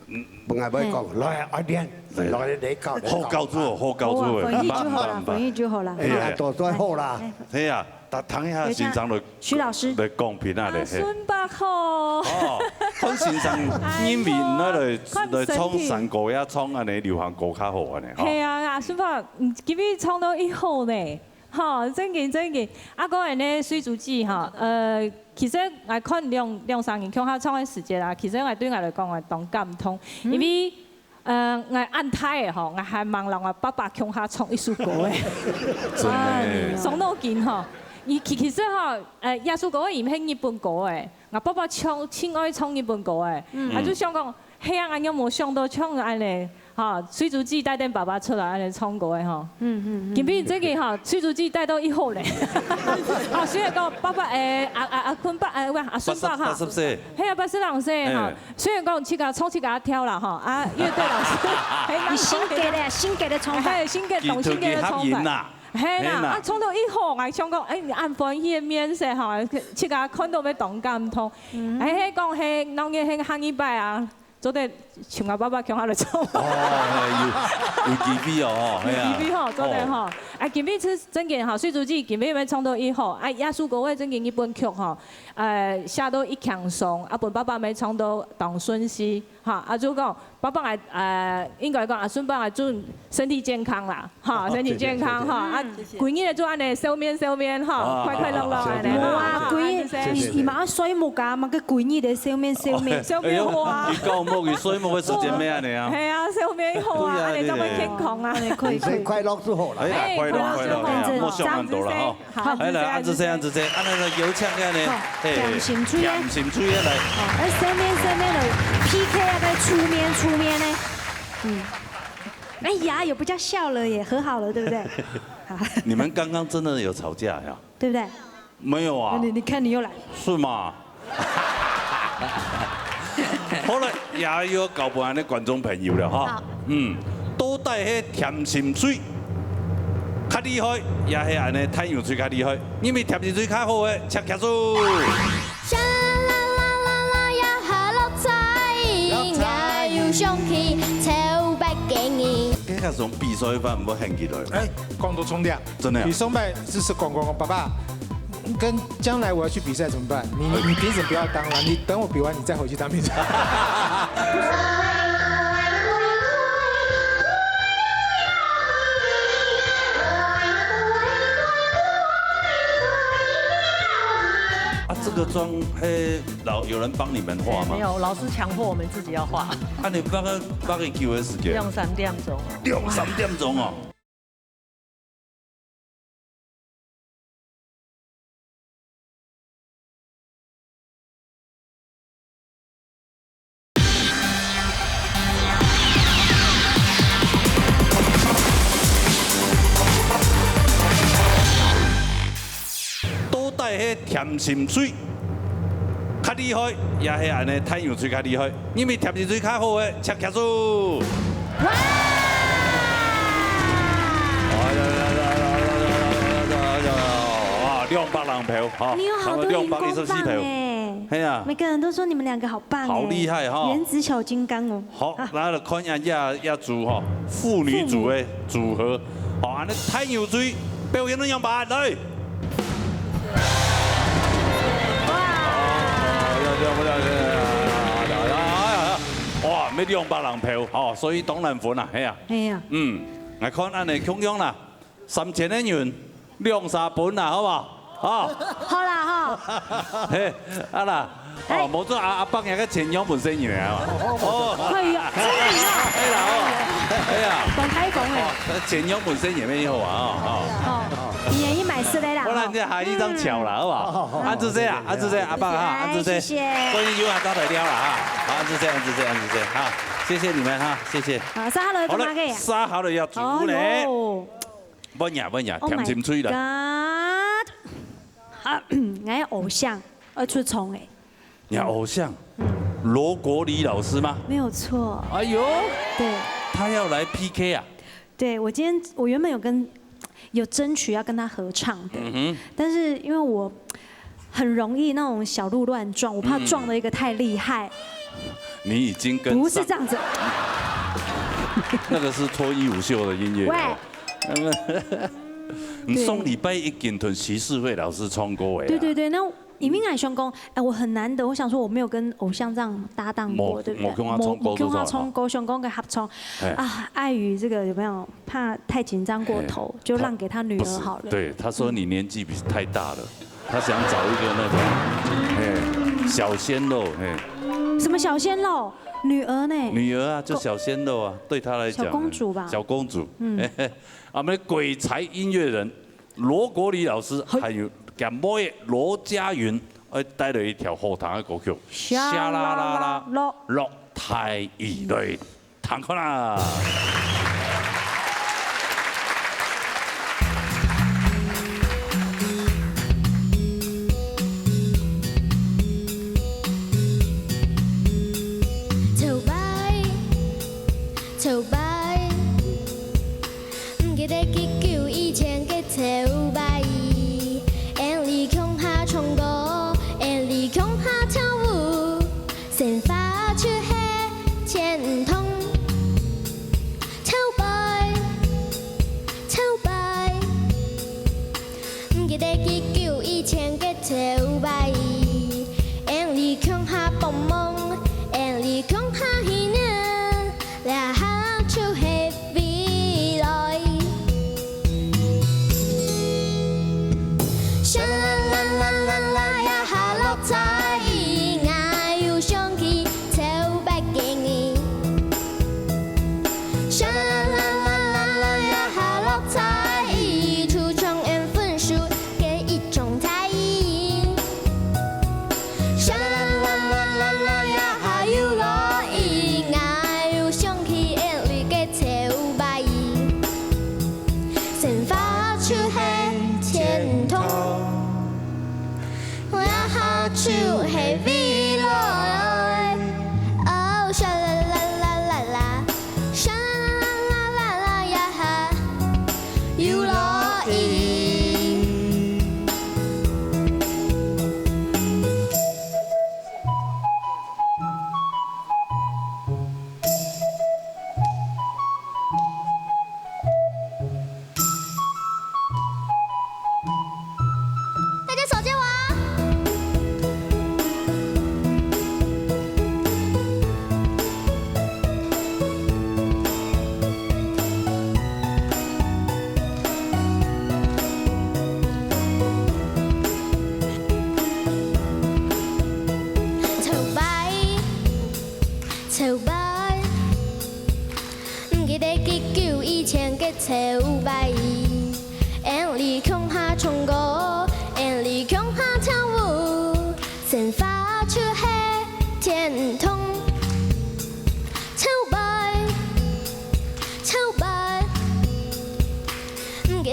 唔係咪講，來我練，來你教。好教咗，好教咗。歡喜就好啦，歡喜就好啦。係啊，多多好啦。係啊。等一下先生嚟，徐老師嚟講片啊嚟。孫伯好。哦，潘先生演面咧嚟唱神歌呀，唱安尼流行歌較好安尼。係啊，阿孫伯，今日唱到一號呢，嚇，真嘅。阿個人咧水煮雞嚇，其實我看兩三年，看下唱嘅時節啦，其實我對我嚟講我當感通，因為我安泰嘅嗬，我係望讓我爸爸向下唱一首歌嘅，上到勁嗬。其實嚇，耶穌歌唔係日本歌誒，我爸爸唱親愛唱日本歌誒，我就想講，係啊，我有冇想到唱安尼嚇，水煮雞帶定爸爸出來安尼唱歌誒嗬。今邊這個嚇，水煮雞帶到以後咧，啊，所以講爸爸阿坤伯喂阿孫伯嚇，係啊80歲嚇，所以講去個唱去個跳啦嚇，啊樂隊老師，新嘅唱法，新嘅動新嘅唱法。係啦，啊唱到以後，我想講，誒按歡喜嘅面色嚇，即個看到要動感通，誒講係當然係行一拜啊，做得像我爸爸強下嚟唱。哦，要記筆哦，係啊。記筆嗬，做得嗬，啊記筆是真嘅嗬，水煮雞記筆要唱到以後，啊耶穌歌嘅真嘅一本曲嗬，寫到一強son啊本爸爸咪唱到當孫詩嚇，啊就講。爸爸應該講阿孫伯係祝身體健康啦，嚇身體健康嚇，啊貴兒嚟做安尼笑面嚇，快快樂樂安尼。冇啊，貴兒而買水木㗎，買個貴兒嚟笑面好啊。你講冇佢水木嘅時間咩啊你啊？係啊，笑面好啊，安尼咁樣健康啊，你可以。快樂就好啦。哎，快樂，莫想咁多啦嗬。好，嚟安住先，安住先，安尼嚟有請嘅你，甜心吹啊，甜心吹啊嚟。笑面嚟 PK 啊，個出面呢？哎呀，有不叫笑了耶，和好了，對不對？你們剛剛真的有吵架呀？對不對？沒有啊。你看你又來。是嗎？好啦，也要交俾啲觀眾朋友啦，哈。到底係甜心水較厲害，也係安尼太陽水較厲害？因為甜心水較好嘅，請結束。上去超百幾年。這個從比賽法唔好興起來。哎，光頭衝掉，真的。比松拜就是廣，爸爸，跟將來我要去比賽怎麼辦？你評審不要當了，你等我比完你再回去當評審。這個妝有人幫你們畫嗎？沒有，老師強迫我們自己要畫。啊，你八個叫嘅時間2、3點鐘。2、3點鐘哦。的迄甜心水较厉害，也迄安尼太阳水较厉害，因为甜心水较好的，请举手。200人票，哈，你有好多荧光棒哎，系啊，每个人都说你们两个好棒，好厉害哈，原子小金刚哦。好，那就看一下要组哈，妇女组的组合，好，安尼太阳水表演了200来。哇，要200人票，哦，所以当然分啦，系啊。系啊。来看安尼锵锵啦，3000的元2-3本啦，好不好？好。好啦哈。嘿，啊啦，哦，冇做阿伯也个前2本生意啊。哦。係啊，真係啊。係啦，哦，係啊。講開講誒。前2本生意咩好啊？哦。一人140的啦。不然就下一張橋啦，好不好？安住這啊，安住這，阿伯哈，安住這。謝謝。歡迎有啊，招牌雕啦哈。好，安住這，安住這，安住這，哈，謝謝你們哈，謝謝。好，殺好了，做乜嘅？殺好了要煮咧。溫呀溫呀，甜甜脆的。好，我偶像要出場誒。你偶像？羅國禮老師嗎？沒有錯。哎呦。對。他要來 PK 啊？對，我原本有爭取要跟他合唱的，但是因為我很容易那種小鹿亂撞，我怕撞了一個太厲害。你已經跟不是這樣子。那個是脫衣舞秀的音樂。喂。你上禮拜一見同徐世慧老師唱歌誒。對對對，那尹明凱兄公，哎，我很難得，我想說我沒有跟偶像這樣搭檔過，對不對？我跟他唱歌兄公跟合唱啊，礙於這個有沒有怕太緊張過頭，就讓給他女兒好了。對，他說你年紀太大了，他想找一個那種小鮮肉，什麼小鮮肉？女兒呢？女兒啊，就小鮮肉啊，對他來講。小公主吧。小公主。我們鬼才音樂人羅國禮老師，還有兼妹羅家雲，帶來一條好聽的歌曲，沙啦啦啦落太陽淚，彈開啦！記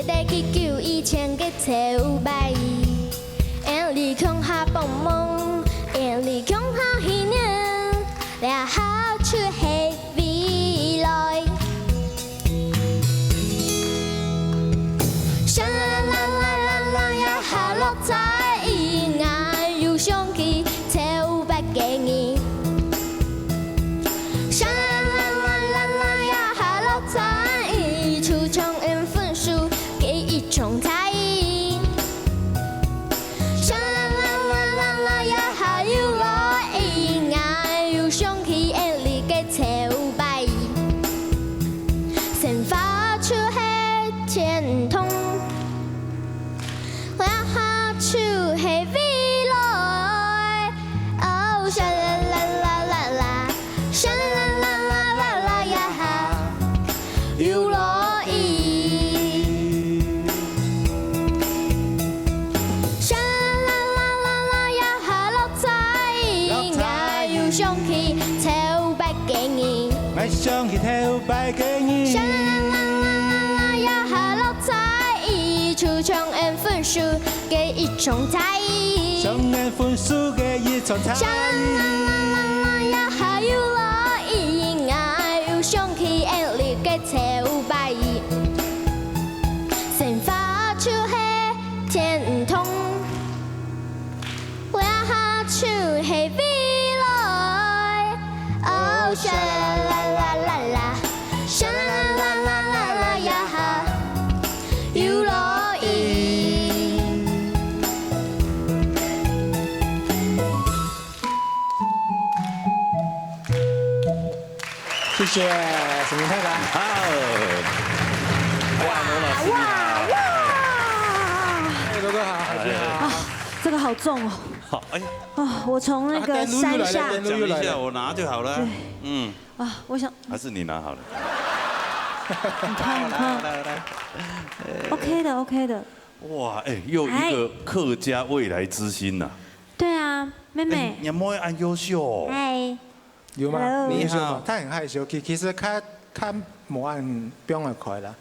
得去救以前嘅潮幣，蹦蹦，眼里强好喜年，俩好处系未来。啦啦啦啦啦呀，下落在意眼要想起超百几年。啦啦啦啦啦呀，下落在意出场演分数给一种才艺。啦啦啦啦啦呀，下要来意眼要想起眼里嘅超百，先发出黑天通。我好处系未来，哦，沙啦啦啦啦啦，沙啦啦啦啦啦呀，要来意。沙啦啦啦啦呀，下落在意，我要想起超百几年。我想起头百几年。沙啦啦啦啦啦呀，下落在意，出场演分数给一种才艺。上演分数嘅一场才沙啦啦啦啦呀，下要来意，我要想起眼里嘅超百，先发出系天通，我好处系未来，哦，沙啦啦啦啦啦，沙啦啦啦啦啦呀，要来意。谢谢沈明太太。好，哇哇！哎，哥哥好，啊，这个好重哦。好，哎，啊，我从那个山下。讲一下，我拿就好了。嗯。啊，我想。还是你拿好了。你看。OK 的，OK 的。哇，哎，又一个客家未来之星呐。对啊，妹妹。你妹很优秀哦。嗨。有吗？你好，他很害羞，其实他冇按表就可以啦。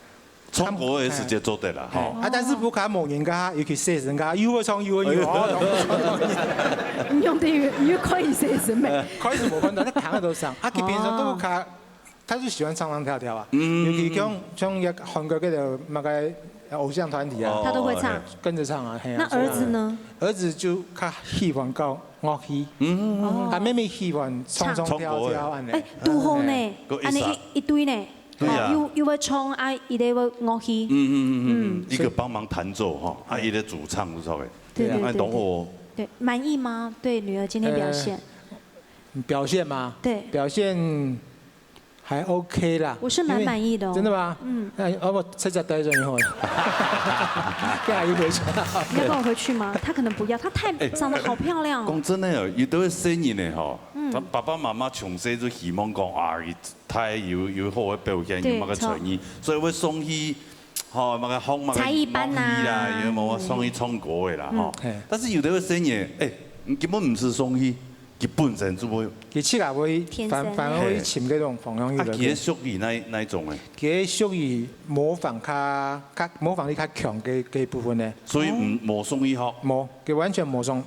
中国也直接做得啦，哈。啊，但是不卡冇人家，尤其寫成家，要我創要我要。你用的越可以寫成咩？開始冇分到，他躺喺度上，啊，佢平常都卡，他就喜歡唱唱跳跳啊。尤其像一韓國嗰度那個偶像團體啊，他都會唱，跟着唱啊。那兒子呢？兒子就較喜歡搞樂器，啊，妹妹喜歡唱唱跳跳安尼。哎，拄好呢，安尼一堆呢。又會唱啊，伊咧會樂器。一個幫忙彈奏哈，啊，一個主唱不錯嘅。對對懂我。對，滿意嗎？對女兒今天表現？表現嗎？對，表現還 OK 啦。我是蠻滿意的哦。真的嗎？我吃只低咗以後，跟阿姨回去。你要跟我回去嗎？他可能不要，他太長得好漂亮。講真的哦，伊都會聲音的吼。爸爸媽媽從細就希望講啊，他有好嘅表現，有乜嘅才藝，所以會送去吼乜嘅學乜嘅才藝班啦，有冇送去唱歌嘅啦吼。但是有啲嘅聲音，根本唔是送去。佢本身就會，佢似係會反而會潛嗰種方向去。佢係屬於那一種嘅。佢屬於模仿力較強嘅部分咧。所以唔冇送醫學。冇，佢完全冇送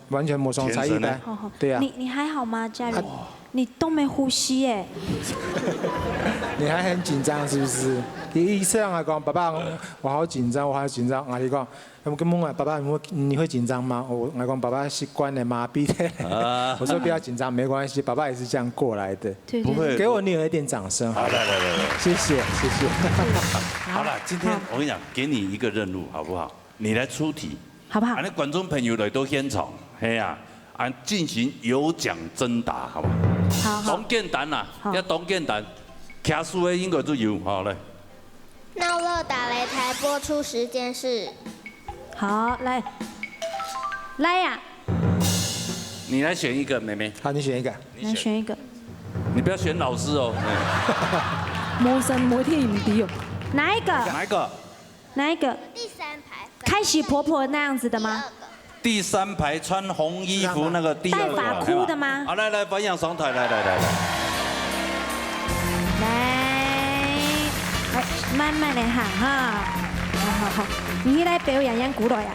才藝的。對啊。你還好嗎，嘉宇？你都沒呼吸耶。你還很緊張是不是？你一上來講，爸爸，我好緊張，我好緊張。我你講，根本啊，爸爸，你會緊張嗎？我講，爸爸習慣了麻痹的。我說不要緊張，沒關係，爸爸也是這樣過來的。不會。給我女兒一點掌聲。好，來，謝謝。好了，今天我跟你講，給你一個任務，好不好？你來出題，好不好？那觀眾朋友來到現場，係呀，進行有獎徵答，好不好？好。當簡單啦，一當簡單，卡數嘅應該都有，好來。鬧熱打擂台播出時間是。好，來呀！你來選一個，妹妹。好，你選一個。你選一個。你不要選老師哦。無神無天唔敵哦。哪一個？哪一個？第三排。開喜婆婆那樣子的嗎？第三排穿紅衣服那個第二個。戴髮箍的嗎？好，來，分享上台，來。慢慢的喊哈，好，你來表演演鼓來呀。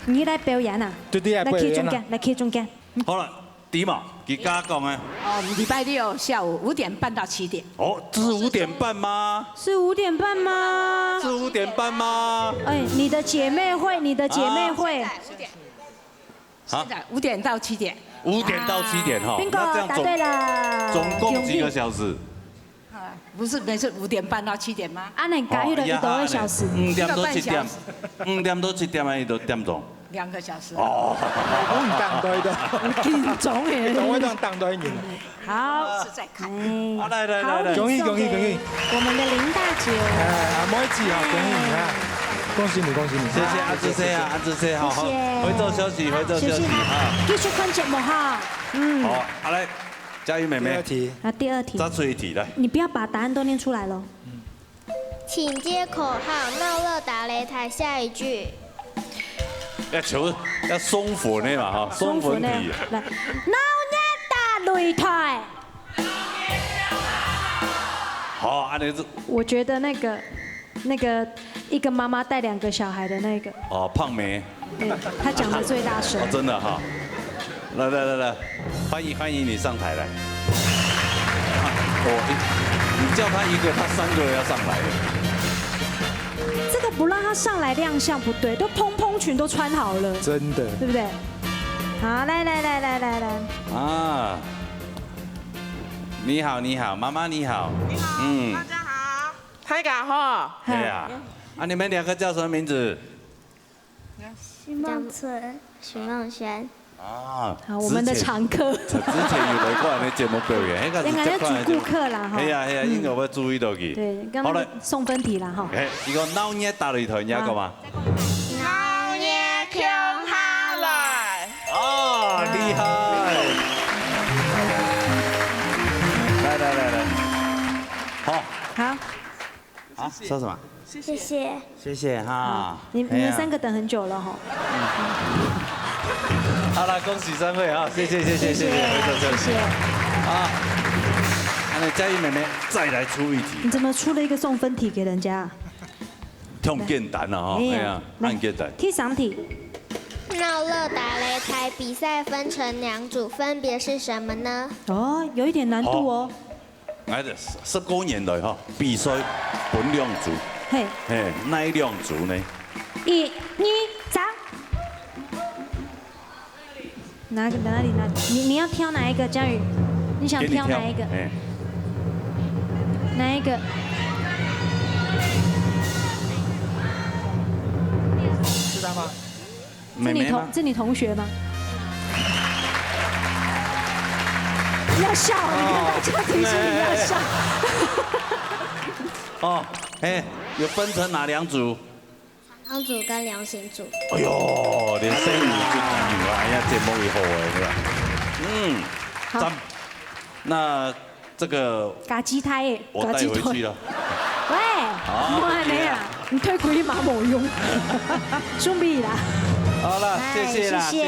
你来表演啊？对对啊，来去中间，来去中间。好了，迪嘛，给大家讲哎。礼拜六下午5点半到7点。哦，这是5点半吗？是5点半吗？是5点半吗？哎，你的姐妹会，你的姐妹会。现在5点到7点。 5点到7点哈。 bingo， 答对了。总共几个小时？不是每次5点半到7点吗？啊，那加了1个小时。 5点到7点，5点到7点，伊就点钟。 2个小时。哦，我唔当多的，紧张诶，我当多一年。好，是在看。好，来，恭喜！我们的林大姐。每一次啊，恭喜你啊！恭喜你，恭喜你！谢谢阿芝姐啊，阿芝姐，好好，回座休息哈。继续看节目哈。好，来，佳玉妹妹。第二题。再出一题来。你不要把答案都念出来喽。请接口号，闹热打擂台下一句。 要松粉的嘛哈，松粉题。来，闹热打擂台。好，安尼是。我觉得那个一个妈妈带2个小孩的那个。哦，胖妹。对，她讲的最大声。哦，真的哈。来，欢迎你上台来。你叫他一个，他3个人要上来。 这个不让他上来亮相不对，都蓬蓬裙都穿好了，真的，对不对？好，来，啊，你好，妈妈你好，大家好，太感哈。对呀，你们2个叫什么名字？许梦春、许梦轩。啊，好，我们的常客。之前有来过咱的节目表演，应该是主顾客啦哈。系啊，应该要注意到去。对，刚刚送分题啦哈。一个闹热打擂台，你要干嘛？闹热跳下来。哦，厉害！来，好。好，说什么？谢谢哈。你们3个等很久了哈。好了，恭喜3位啊！谢谢，回座休息。啊，那佳玉妹妹再来出一题。你怎么出了一个送分题给人家？挺简单的哈，哎呀，很简单。第3题。闹热打擂台比赛分成2组，分别是什么呢？哦，有一点难度哦。哎，19個年代哈，比賽分2組。嘿，哪2組呢？1、2、3。哪里？你要挑哪一个，佳宇？你想挑哪一个？哪一个？是他吗？是你同学吗？要笑，你看大家提醒你要笑。哦，有分成哪2组？长组跟良心组。哎呦，连声语就低了，哎呀，节目以后哎，好。那这个。嘎鸡胎我带回去了。喂，我还没啊，你退回马某用，兄弟啦。好了，谢谢啦，谢谢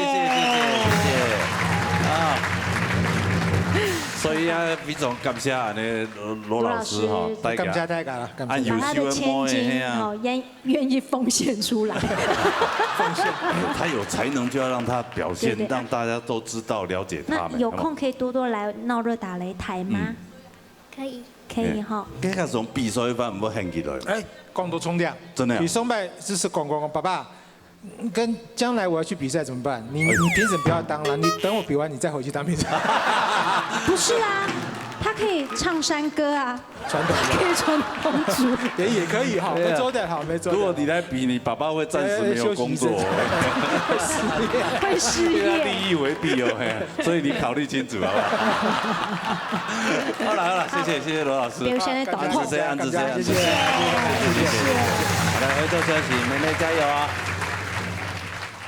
啊。所以啊，非常感谢那罗老师哈，感谢大家了，把他的千金好愿意奉献出来，奉献。他有才能就要让他表现，让大家都知道了解他们。那有空可以多多来闹热打擂台吗？可以。可以哈。这个从比赛方唔好兴起来。光多冲量，真的。比松柏就是光，爸爸。跟将来我要去比赛怎么办？你评审不要当了，你等我比完你再回去当评审。不是啊，他可以唱山歌啊，传统可以传统组，也可以哈，没做的好，没做。如果你来比，你爸爸会暂时没有工作，会失业，利益为弊哦，所以你考虑清楚好不好？好了，谢谢罗老师，安志 C， 谢谢。好的，回座休息，妹妹加油啊！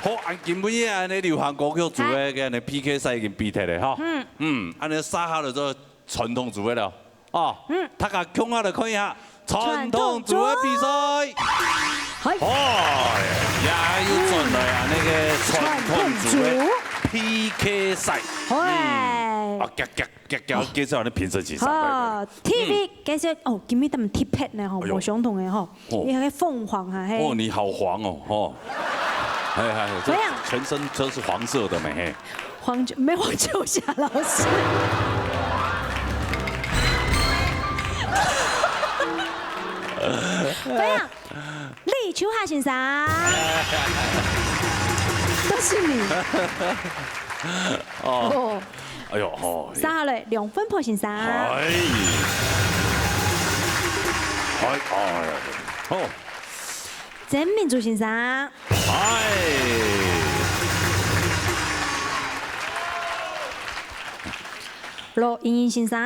好，按今尾嘅安尼流行歌曲组嘅安尼 PK 赛已經比踢咧，哈。安尼沙下就做傳統組嘅了。哦。大家共下嚟看一下傳統組嘅比賽。哦，也要進來啊！那個傳統組嘅 PK 賽。啊，介紹你評審是啥？TV 介紹哦，今日他們 T-Pad 呢，吼，無相同嘅吼，你係鳳凰啊，嘿。哦，你好黃哦，吼。哎，这全身都是黄色的没？没黄秋霞老师。怎样？李秋霞先生，都是你。哦，哎呦哦。3号嘞，梁分婆先生。哦。曾明珠先生。罗莹莹先生。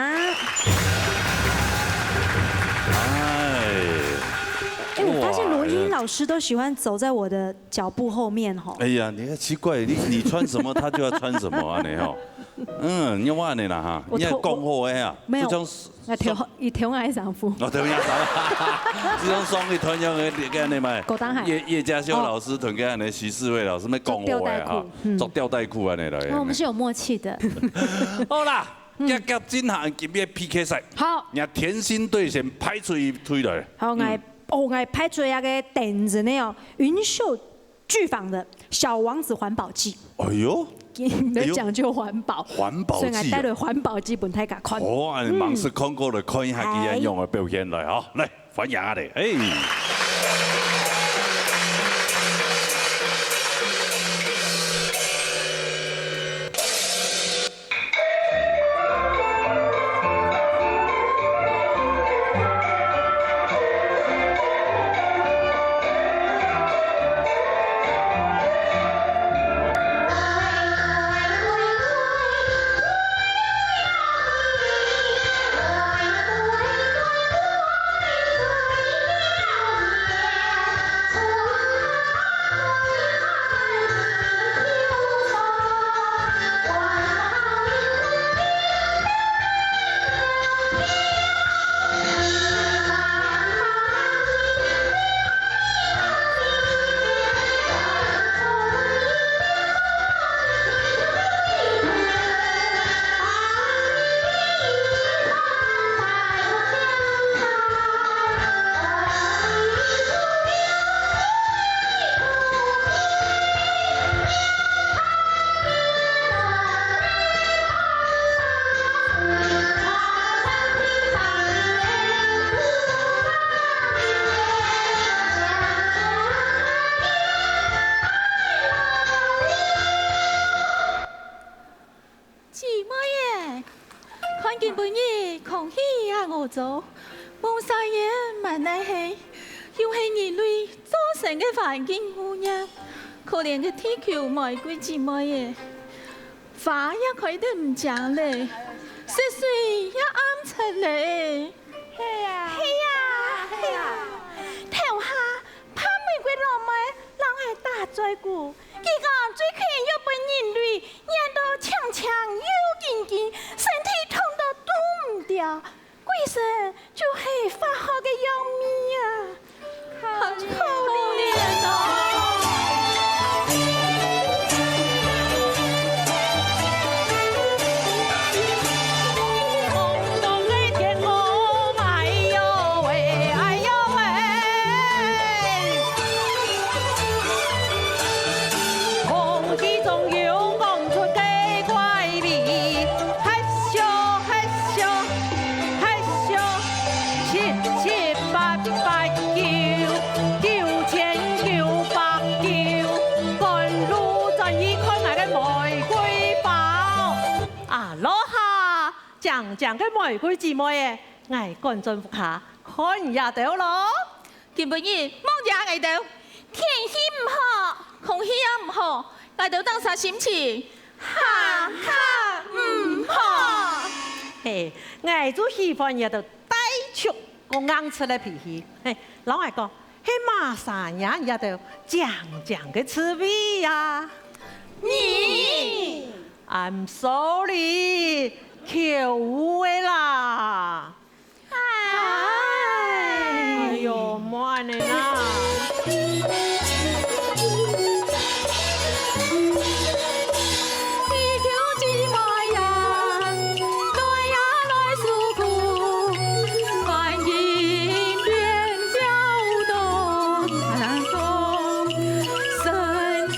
我发现罗莹莹老师都喜欢走在我的脚步后面吼。哎呀，你看奇怪，你穿什么他就要穿什么啊你吼。你我安尼啦哈，你要讲好的啊。没有。以同爱丈夫。哦，同爱丈夫。这种双的团样的，跟你们叶家修老师同跟安尼徐世伟老师们讲好的哈，做吊带裤安尼来。我们是有默契的。好啦。要进行今日 PK 赛。好。让甜心队先排出推来。好，我排出那个点子呢哦，云秀剧坊的小王子环保季。哎呦。要讲究环保。环保季。所以我带来环保基本大家看。哦，按芒斯看过来看一下佢人用嘅表現來哈，來歡迎我哋，做冇晒嘢慢奶氣，要係人類造成嘅環境污染，可憐嘅地球玫瑰姊妹嘅，花也開得唔正咧，雪水也啱出嚟。係啊，係啊，係啊，頭下怕玫瑰浪漫，人係大罪過。佢講最可能要被人類染到強強又緊緊，身體痛到躲唔掉。鬼神就係發好嘅要命啊！好可憐啊！講嘅玫瑰姊妹嘅，我趕進服下，看也到咯。見本意，望也捱到，天氣唔好，空氣也唔好，捱到當啥心情？哈哈唔好。嘿，我就喜歡也到帶出個硬出嘅脾氣。嘿，老外講，嘿馬上也到講講嘅滋味呀。你 ，I'm sorry。跳舞的啦！哎呦，莫安尼啦！身體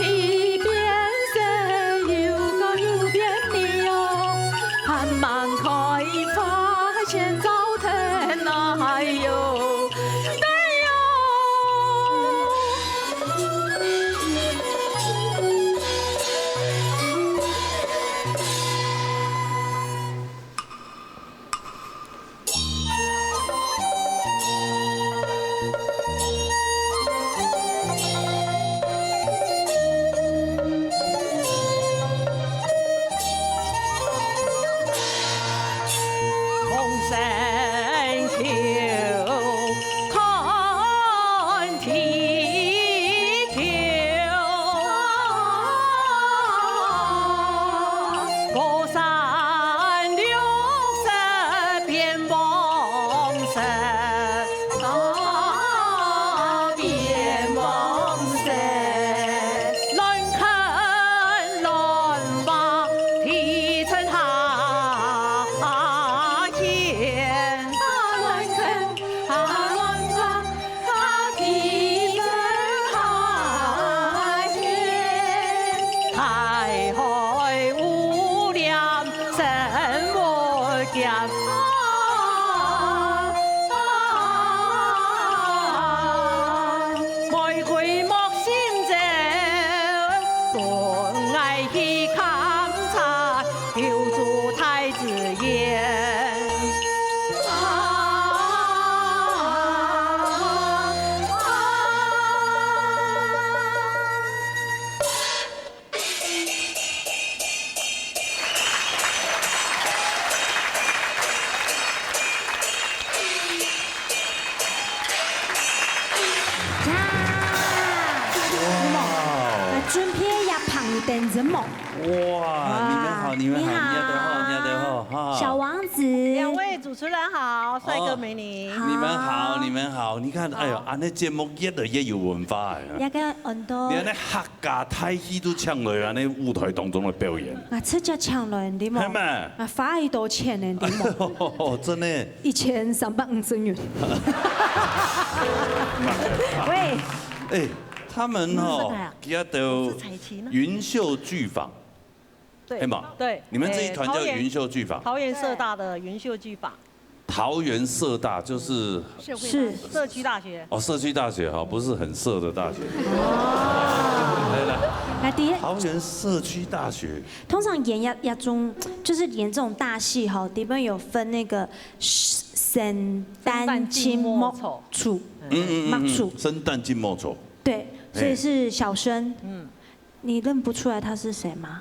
猛。哇，你们好，你们好，你好，哈。小王子，两位主持人好，帅哥美女。你们好，你们好。你看，哎呦，安尼节目越来越有文化哎。也个很多。连那客家台戏都唱落安尼舞台当中的表演。啊，这叫唱了，你冇。啊，罚一多钱呢，你冇。真的。1350元。喂。哎，他们哦，叫做云秀剧坊。对嘛？对，你们这一团叫云秀剧坊。桃园社大的云秀剧坊。桃园社大就是社区大学。哦，社区大学哈，不是很社的大学。来了。桃园社区大学。通常演亚中就是演这种大戏哈，底边有分那个生旦净末丑。生旦净末丑。对，所以是小生。你认不出来他是谁吗？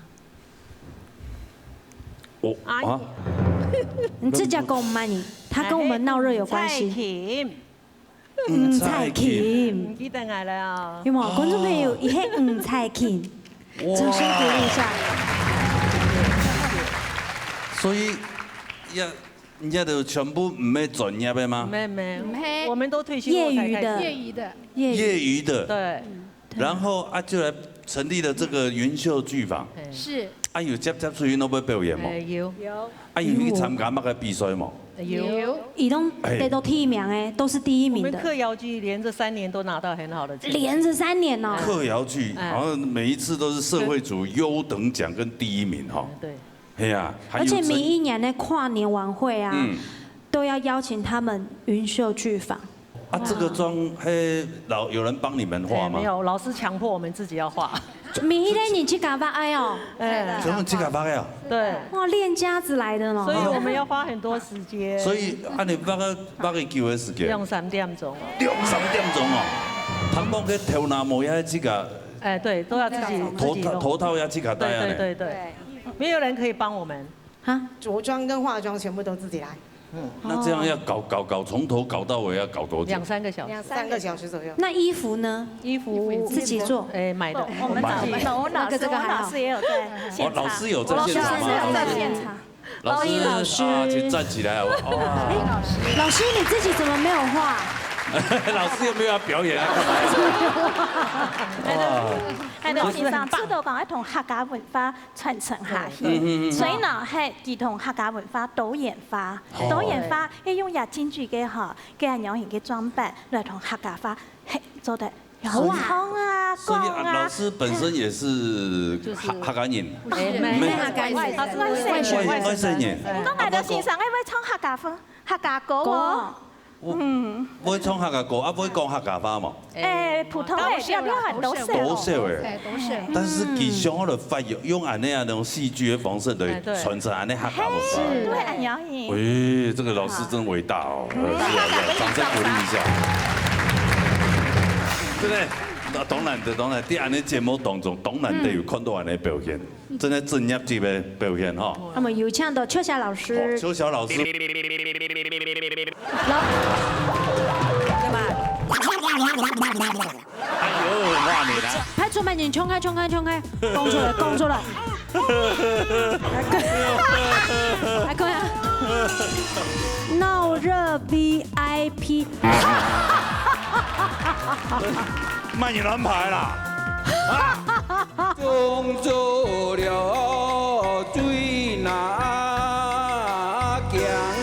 啊！你这叫跟我们骂你，他跟我们闹热有关系。蔡琴，记得来了。有冇观众朋友？伊系蔡琴，掌声鼓励一下。所以人家都全部唔系专业的吗？没，我们都退休业余的。业余的。对。然后啊，就来成立了这个云秀剧坊。是。啊，有接出去都要表演吗？有。啊，有去参加乜个比赛吗？有。伊拢都第1名哎，都是第1名的。我们客窑剧连着3年都拿到很好的成绩。连着3年哦。客窑剧好像每一次都是社会组优等奖跟第1名哈。对。哎呀，而且每一年的跨年晚会啊，都要邀请他们云秀剧坊。啊，这个妆有人帮你们画吗？没有，老师强迫我们自己要画。每一天你去搞发哎呦，全部去搞发呀？对。哇，练家子来的呢。所以我们要花很多时间。所以按你8个9的时间。2、3点钟。2、3点钟哦。谈讲去头拿模也去搞。哎，对，都要自己弄。头套也去搞戴啊。对，没有人可以帮我们。着装跟化妆全部都自己来。那这样要搞从头搞到尾要搞多久？2、3个小时。 2、3个小时左右。那衣服呢？衣服自己做，买的。我们老师也有在现场。老师有在现场吗？在现场。老师啊，请站起来好不好？老师你自己怎么没有画？老师有没有要表演啊？係咯，其實知道講係同客家文化傳承下去，所以呢係佢同客家文化導演化，要用日京劇嘅嘅人型嘅裝扮來同客家化係做得好通啊，所以老師本身也是客家人，沒客家人，外省人。我嚟到線上，會唱客家歌。會唱客家歌，啊會講客家話嘛？普通嘅比較很多少嘅，但是其實我哋發現用安尼啊那種戲劇嘅方式來傳承安尼客家文化。對，很有型。喂，這個老師真偉大哦！掌聲鼓勵一下。真係，當然，啲安尼節目當中，當然都有看到安尼表現，真係專業級嘅表現哈。那麼有請到邱霞老師。邱霞老師。哎呦，哇你啦！拍出慢點，衝開，講出來。來講呀！鬧熱 VIP。慢點亂排啦！種做了最難行啊！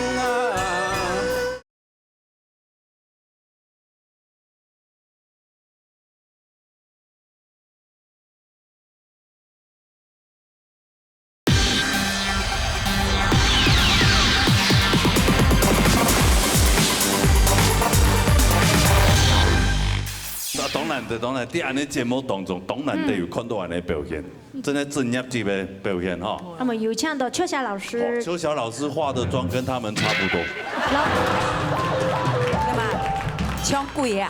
當然，啲安尼節目當中，當然都有看到安尼表現，真係專業級嘅表現哈。那麼有請到邱霞老師。邱霞老師化的妝跟他們差不多。幹嘛？搶鬼啊！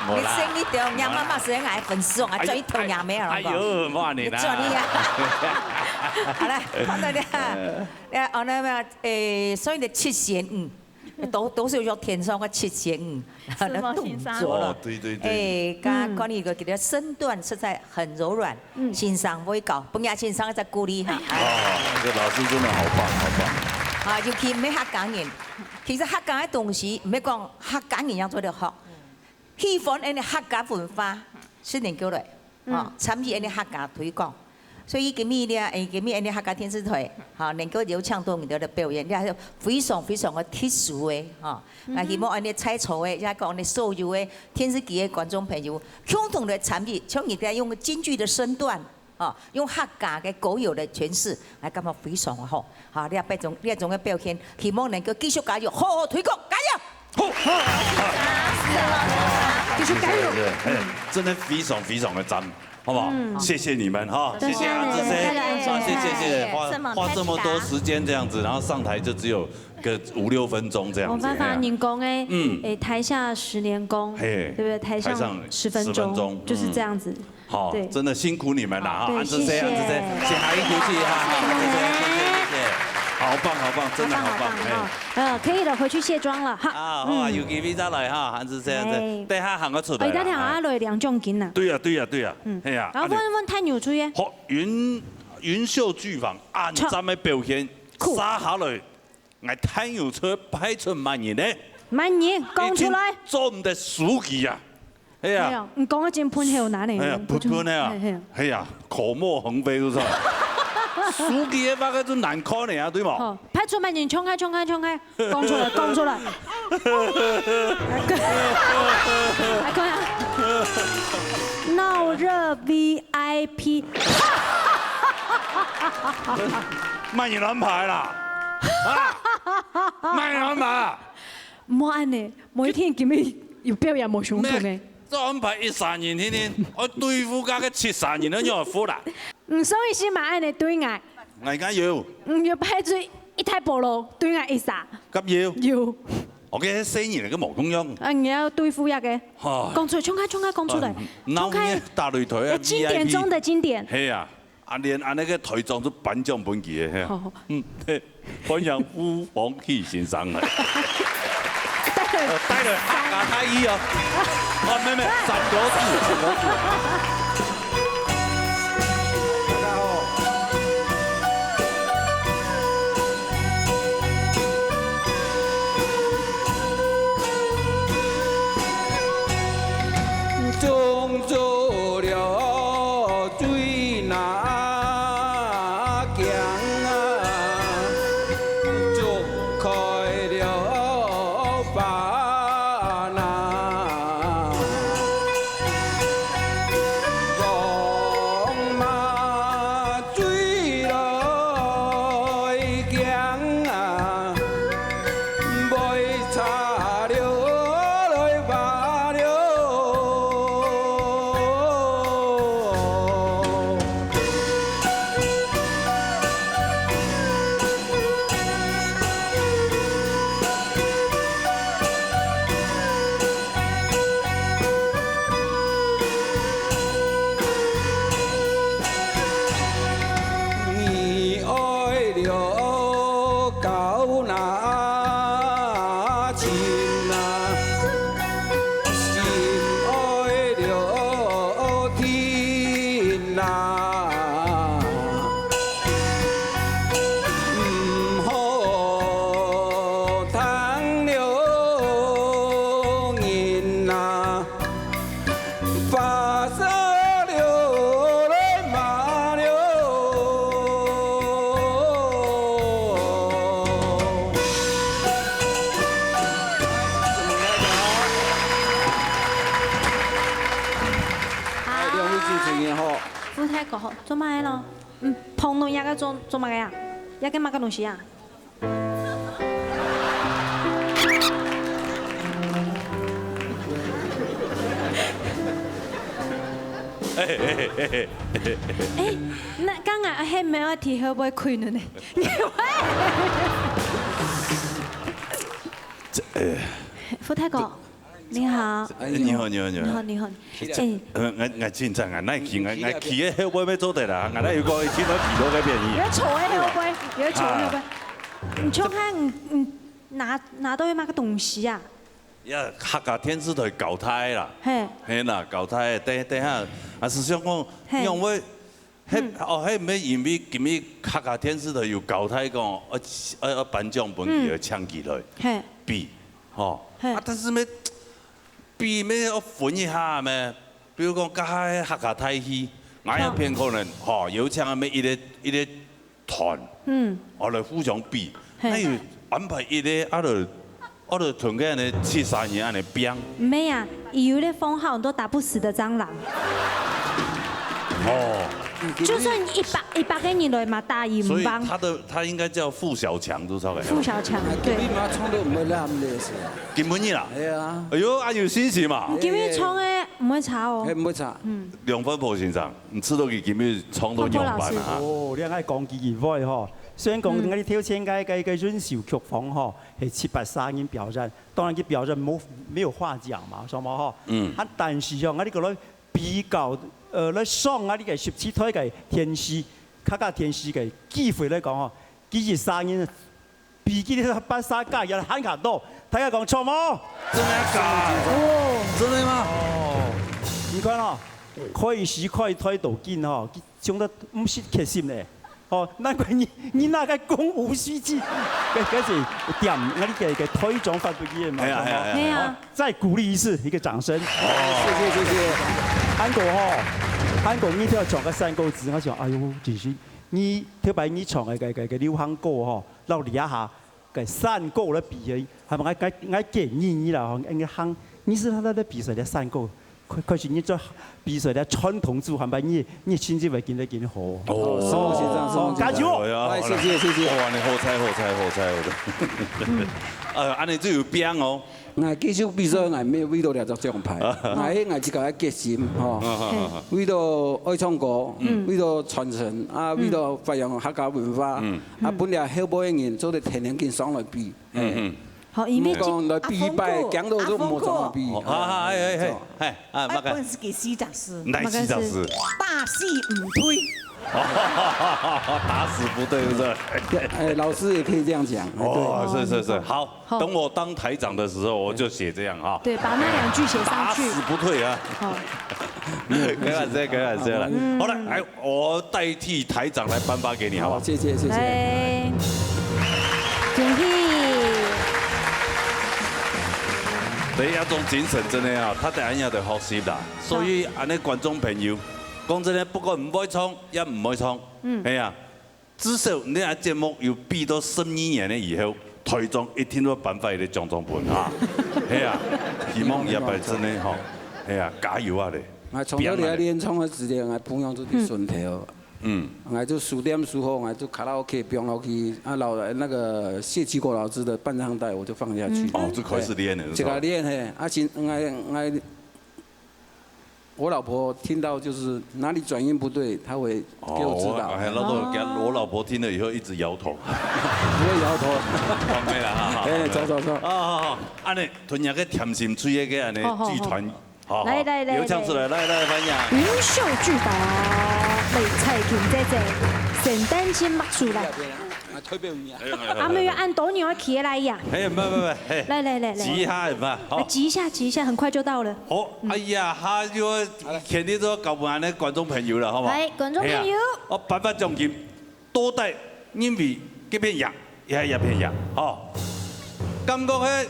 你生意掉，讓媽媽生愛分送啊，做一頭也沒有。哎呦，哇你啦！做你啊！好啦，看到你啊，我那所以的7弦都是用天上个7,500的动作了。对对对。关于个个身段实在很柔软，欣赏不会搞，不要欣赏在鼓励哈。这老师真的好棒，好棒。尤其唔要客家人，其實客家嘅東西唔係講客家人樣做得好，喜歡呢啲客家文化是能夠嚟，參與呢啲客家推廣。所以今日呢，今日呢客家天使隊，能夠有唱到唔到嘅表演，呢係非常非常嘅特殊嘅，希望呢在座嘅，也講呢所有嘅電視機嘅觀眾朋友，共同嚟參與，像而家用京劇嘅身段。用客家嘅古謠嚟詮釋，我感覺非常好。呢一種嘅表現，希望能夠繼續加油，好好推廣，加油！好，繼續加油！真的非常非常的讚，好不好？謝謝你們哈，謝謝安志生，謝謝，花這麼多時間這樣子，然後上台就只有個5、6分鐘這樣子。冇辦法，您講誒，台下10年功，對不對？台上10分鐘，就是這樣子。好，真的辛苦你們了哈，安志生，先下一口氣哈，謝謝，好棒好棒，真的好棒，可以了，回去卸妝了哈。好啊，有機會再來哈，安志生，等下行個出來。而家聽下來2種景啦。對呀對呀對呀，係啊。然後問太牛出嘅。好，雲秀劇坊按站嘅表現，殺下來，我太牛出派出萬人咧。萬人講出來。做唔得書記啊！係啊，唔講一陣噴後哪嚟？係啊，噴啊，係啊，口沫橫飛都出來。書記嘅話嗰種難看嚟啊，對冇？派出萬人衝開，講出來，講出來。來看下，鬧熱 VIP。萬人安排啦，萬人安排啊！唔好安尼，每天見面要表演冇上課嘅。再安排13人天天，我對付家嘅73人都要付啦。唔所以先買安尼對外。我而家要。唔要派出一台菠蘿對外1殺。咁要。要。我嘅4年嚟嘅無中央。你要對付一個。講出來，衝開，講出來。衝開。大擂台啊！經典中的經典。係啊，連那個台長都頒獎本期嘅。好。歡迎辜廣熙先生嚟。帶來客家太醫啊！咩陳果樹。种做了水那江啊，种開了花那，講嘛水來江啊，袂差了來花了。副太個做乜咯？碰到一個做乜嘅呀？一個乜嘅東西啊？那剛剛係沒有提會不會虧呢？副太哥。你好，你好，你好，你好，你好。我真真我那去，我去嘅後背要做得啦，我那有個去到幾多個便宜。有坐喺後背，有坐喺後背。唔衝開，拿到那个东西啊？呀，客家电视台搞胎啦，嘿，嘿啦，搞胎等下，啊是想讲，因为，迄唔要因为今日客家电视台有搞胎讲，颁奖本去抢起来，嘿，比，吼，啊但是咩，比咩要分一下咩？比如讲，加客家台戏，我一片可能，吼，有请咩一个团，我来互相比，那有安排一个我就同个呢7-3年安尼拼。没呀，有咧封号很多打不死的蟑螂。哦。就算100个人来嘛，打赢所以帮。他应该叫付小强，都晓得。付小强，对。你妈创都唔会烂的是。根本啦。系啊。哎呦，有信心嘛。今日创诶唔会查哦。唔会查。梁芬婆先生，唔知道佢今日创到样板啊？哦，你爱讲几句话嗬。虽然讲我哋挑戦嘅潤兆劇房嗬係783年表演，當然佢表演沒有話講嘛，係嘛嗬？啊，但是嗬，我哋個咧比較咧上啊啲嘅17台嘅天使，客家天使嘅機會嚟講嗬，佢23年比佢哋83屆有慳卡多，大家講錯冇？真係假？哦，真係嗎？哦，你看嗬，開始開推導見嗬，佢講得唔是決心咧。哦，難怪你那個公務司機，嗰時點我哋嘅推廣發俾佢嘛，係啊，再鼓勵一個掌聲。謝謝。韓國呢條唱嘅山歌詞，我想，哎呦，真是你特別你唱嘅流行歌嗬，留意一下嘅山歌咧比嘅，係咪我建議你啦？應該行，你是他的比賽嘅山歌。可是你做比賽咧傳統組係咪你親自會見得見好？哦，師傅先生，加油！謝謝。哇，你好彩！安尼只有拼哦。我繼續比賽，我咩為到兩隻獎牌，我一個決心，吼，為到愛唱歌，為到傳承，啊，為到發揚客家文化，啊，本來後輩人做啲天天跟上來比，好，因為講來比拜，講到都冇上來比。係，啊，乜嘅？本是給西長師，哪西長師？大戲唔推。打死不對，是不是？哎，老師也可以這樣講。哦，是，好，等我當台長的時候，我就寫這樣啊。對，把那2句寫上去。打死不退啊！開玩笑啦。好了，來，我代替台長來頒發給你，好不好？謝謝。來，恭喜！第一種精神真的啊，他哋安樣就學習啦。所以，安尼觀眾朋友。講真咧，不過唔會唱，也唔會唱，係啊。至少你個節目要比到12年咧以後，台長一定都頒發你獎狀本啊，係啊。希望一輩真咧嗬，係啊，加油啊你！我從小嚟練唱嘅時間，我培養出啲順條。我就10點10後，我就卡拉 OK 編落去，啊那個謝啟國老師的伴唱帶，我就放下去。哦，就開始練了。這個練嘿，啊現我老婆聽到就是哪裡轉音不對，她會給我指導。我老婆聽了以後一直搖頭。不會搖頭。講咩啦？哎，走。好，安尼屯日嘅甜心水嘅安尼劇團，來，有唱出來，來歡迎。雲秀劇團，李彩瓊姐姐，聖誕節麥樹啦。阿妹要按斗牛起來呀！哎，唔，來，擠一下係嘛？好，擠一下，很快就到了。好，哎呀，下要肯定都舊晚咧觀眾朋友啦，好唔好？係觀眾朋友。我頒發獎金，多帶因為幾片羊，一片羊，好。感覺係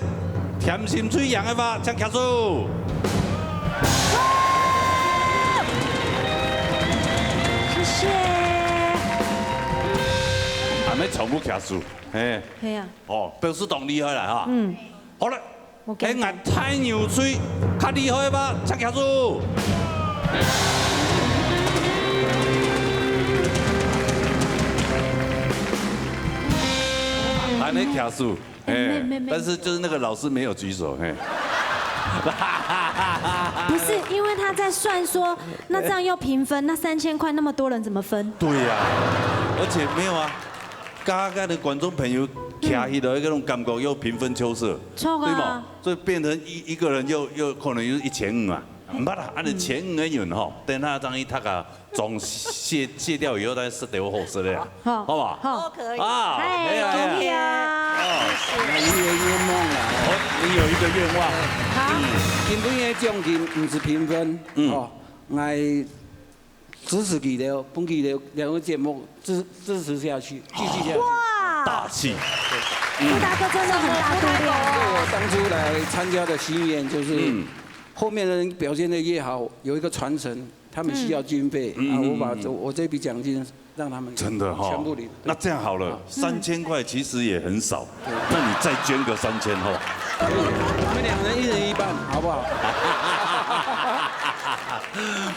甜心水羊嘅話，請結束。謝謝。還沒全部結束，哎，係啊，哦，表示當厲害啦哈，好啦，喺眼太牛水，較厲害吧，請結束。還沒結束，哎，但是就是那個老師沒有舉手，哎。不是，因為他在算說，那這樣要平分，那3000塊那麼多人怎麼分？對呀，而且沒有啊。家家的觀眾朋友徛起來嗰種感覺又平分秋色，對嘛？所以變成一個人又可能又1500啊，唔捌啦，按照1500嘅人吼，等下張一塔啊，總卸掉以後，再食掉好食咧，好嘛？好，可以啊，恭喜啊！你的愿望啦。你有一个愿望。好。今天的奖金不是评分，哦，我支持佢了，本期的两个节目支持下去，继续下去。哇！大气。顾大哥真的很大度量。我当初来参加的心愿就是，后面的人表现得越好，有一个传承，他们需要经费啊，我把我这笔奖金让他们真的哈，全部领。那这样好了，3000块其实也很少，那你再捐个3000哈。我们2人1人1半，好不好？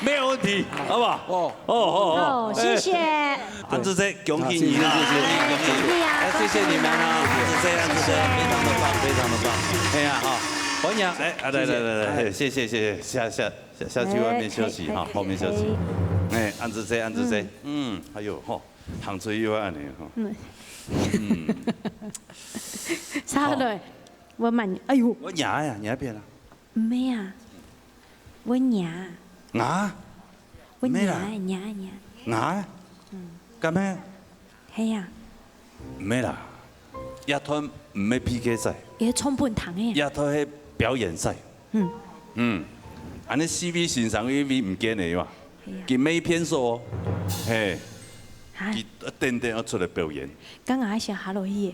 没有问题，好不好？哦，谢谢。安志这恭喜你啦！谢谢你们啊！是这样子的，非常的棒，非常的棒。哎呀哈，欢迎哎，来，谢谢，下去外面休息哈，后面休息。哎，安志这，还有哈，行吹又安尼哈。差了，我慢，哎呦。我娘呀，娘边啦。没啊，我娘。啊？我娘。啊？干咩？系啊。唔咩啦，野团唔咩 PK 赛。也冲本堂诶。野团系表演赛。安尼CV 欣赏 AV 唔见的嘛，佢每篇数，嘿，佢等要出来表演。刚刚还想哈罗伊，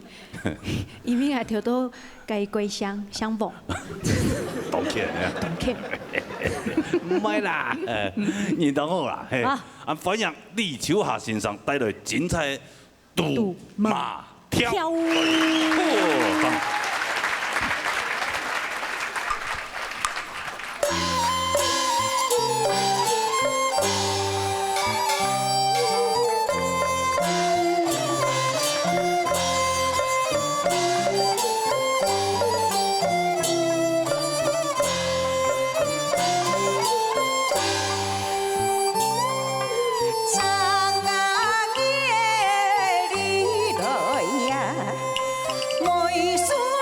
因为还跳到该归乡乡蹦。道歉啊！道歉。唔系啦，你等我啦，嘿，欢迎立秋下先生带来精彩赌马跳。每岁。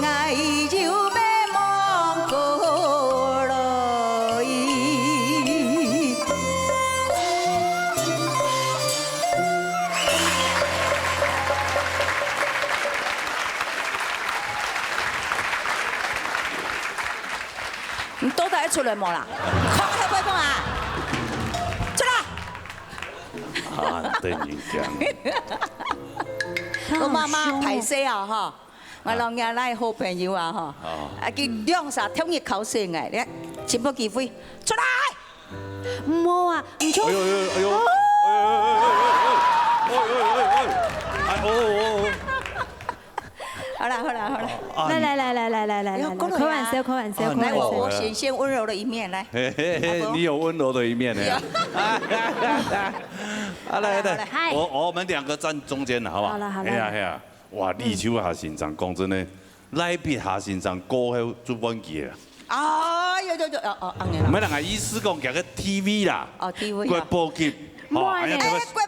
爱就要忘过来。你都在出来冇啦？看会不会讲啊？出来！啊，对你讲。我妈妈排泄啊哈，我老爷来好朋友啊哈，啊佢兩下聽日考試嘅，你全部機會出來。唔好啊，唔錯。哎呦哎呦哎呦！好啦好啦好啦，來，開玩笑。來我顯現溫柔的一面來。你有溫柔的一面呢。來，我們兩個站中間好不好？好了。係啊，哇！立秋下先生講真呢，來比下先生歌係做穩嘅啦。有，唔係人係意思講夾個 TV 啦。哦 TV 國寶級。國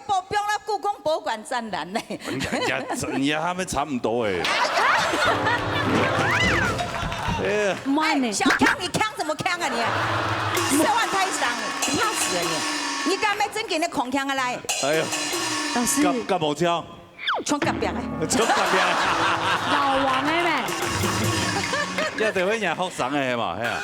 寶標啦，故宮博物館展覽呢。呀，他們差唔多哎。唔係呢。小強，你強怎麼強啊你？10萬太上，怕死啊你！你敢咩真給你狂強啊來？哎呀，老師。夾冇槍。衝隔壁。衝隔壁。老王妹妹。一定會人學生嘅係嘛？係啊。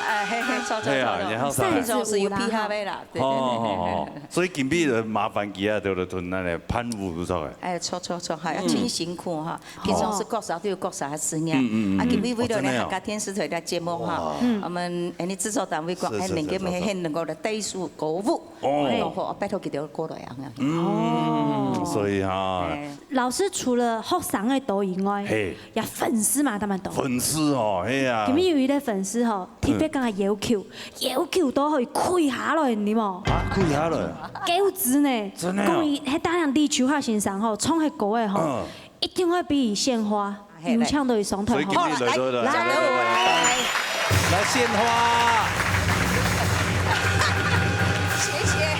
錯。係啊，人學生。總是有皮下尾啦。哦，所以今邊就麻煩佢啊，就同那個攀烏唔錯嘅。錯，係啊，真辛苦哈。平常是國少都有國少的事業。啊，今邊為了呢客家電視台的節目哈，我們誒製作單位講係能夠咩係能夠嚟帶出歌舞，然後拜託佢哋過來啊。所以哈。老師除了學生嘅多以外，有粉絲嘛，他們多。粉絲哦，係啊。咁有啲粉絲吼，特別講係要求都可以開下來，你冇？開下來。九字呢？真的。講伊喺大量地區下先生吼，唱嘅歌嘅吼，一定會比獻花，有唱到雙腿。好，來，獻花。謝謝。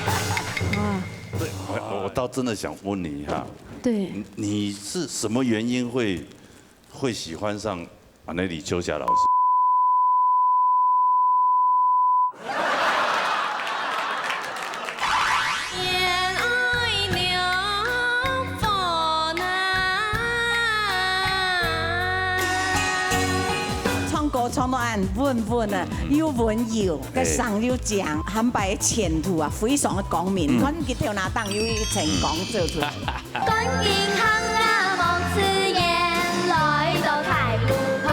對，我倒真的想問你哈。對。你是什麼原因會喜歡上那李秋霞老師？唱到安穩啊，又溫柔，個聲又強，含白前途啊，非常的光明。看佢跳哪檔有成功做出來。關鍵行啊，望刺眼，來到太古空。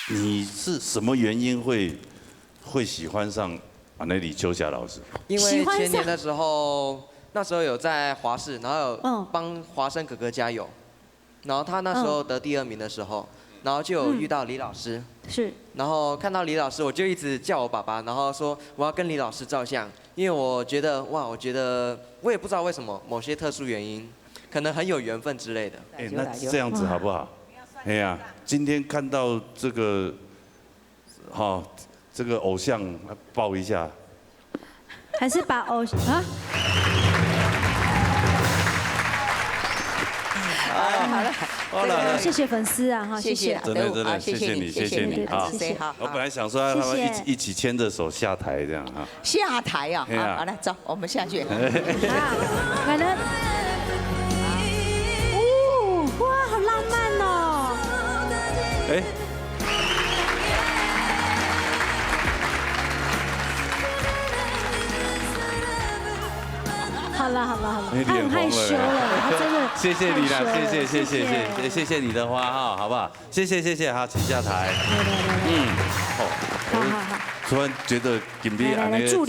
你是什麼原因會喜歡上那李秋霞老師？因為前年的時候，那時候有在華視，然後有幫華生哥哥加油，然後他那時候得第2名的時候，然後就有遇到李老師，是，然後看到李老師，我就一直叫我爸爸，然後說我要跟李老師照相，因為我覺得哇，我也不知道為什麼某些特殊原因，可能很有緣分之類的。那這樣子好不好？哎呀，今天看到這個，好，這個偶像抱一下，還是把偶像啊？好了，謝謝粉絲啊，哈，謝謝，真的謝謝你啊！我本來想說他們一起牽着手下台這樣啊。下台啊！好，來走，我們下去。來了。哇，好浪漫哦！哎。好了，他很害羞了，他真的。謝謝你啦，謝謝你的花哈，好不好？謝謝，好，請下台。好。突然覺得今天來，助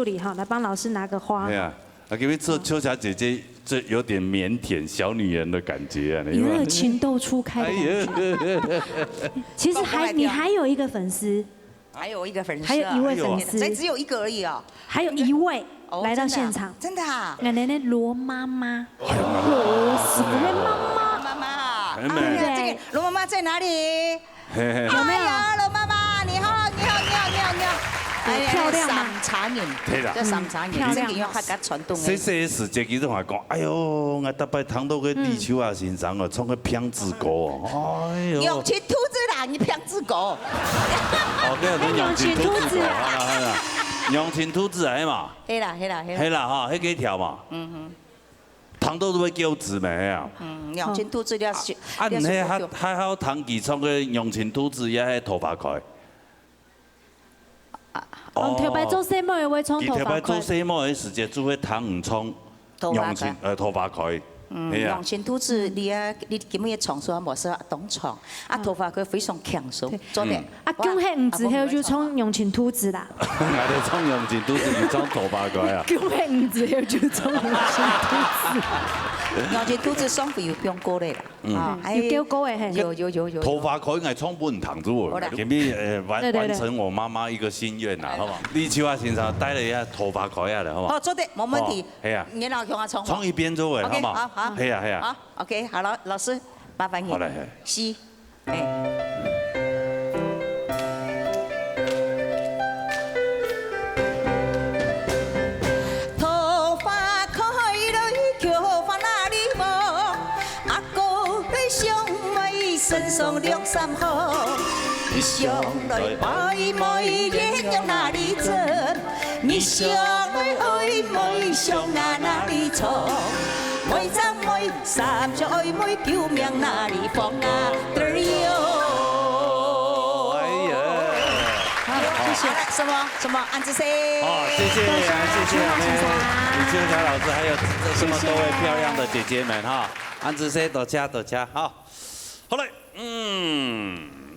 理哈，來幫老師拿個花。對啊，因為這秋霞姐姐這有點靦腆小女人的感覺啊，有情竇初開的感覺。其實你還有一個粉絲。還有一個粉絲。還有一位粉絲。所以只有一個而已啊。還有一位。来到现场。真的啊？俺奶奶罗妈妈，罗师傅的妈妈。妈妈，对不对？这个罗妈妈在哪里？有没有？罗妈妈，你好。漂亮吗？茶人，这三茶人，漂亮，要客家传统的。细细的时节，其实我讲，哎呦，我特别听到个立秋啊，先生哦，唱个평治歌哦，哎呦。永庆兔子啦，你평治歌。哦，对啊，你永庆兔子啊，永庆兔子来嘛。黑啦哈，迄几条嘛。糖豆都会叫字没啊？永庆兔子了。啊，唔系还好唐记唱个永庆兔子也系头发开。头发做细毛会冲头发开。头发做细毛的时节，就会糖唔冲永庆头发开。永庆兔子，你根本也创说冇说懂创，头发佢非常强壮，做的。姜黑唔知后就冲永庆兔子啦。我哋冲永庆兔子，你冲头发开啊？姜黑唔知后就冲永庆兔子。永庆兔子双肥又变高嘞啦，有叫高诶，有。头发可以係冲本糖住，前面完成我妈妈一个心愿啦，好嘛？立秋啊，先生带了一下头发开下来，好嘛？好，做的冇问题。係啊，你老向我冲。冲一边做诶，好嘛？好。係啊。好 ，OK， 好了，老师，麻烦你。好嘞。吸，头发开来，叫发哪里无？阿哥你上尾身上晾衫好，你上来妹妹脸要哪里整？你上来妹妹上哪里冲？每张每三着爱妹救命哪里放啊？哎呀！好，谢谢。什么？安之生。哦，谢谢李秋霞老师，还有这么多位漂亮的姐姐们哈，安之生多加好。好嘞，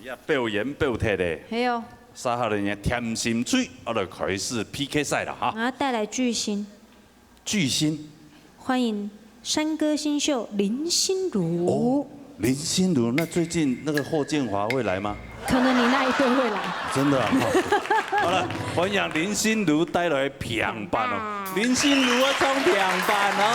要表演表态的。还有。3号人嘅甜心水，我哋开始 PK 赛了哈。我要带来巨星。巨星。欢迎。山歌新秀林心如。林心如，那最近那个霍建华会来吗？可能你那一对会来。真的啊。好了，欢迎林心如带来平板哦。林心如啊，唱平板哦。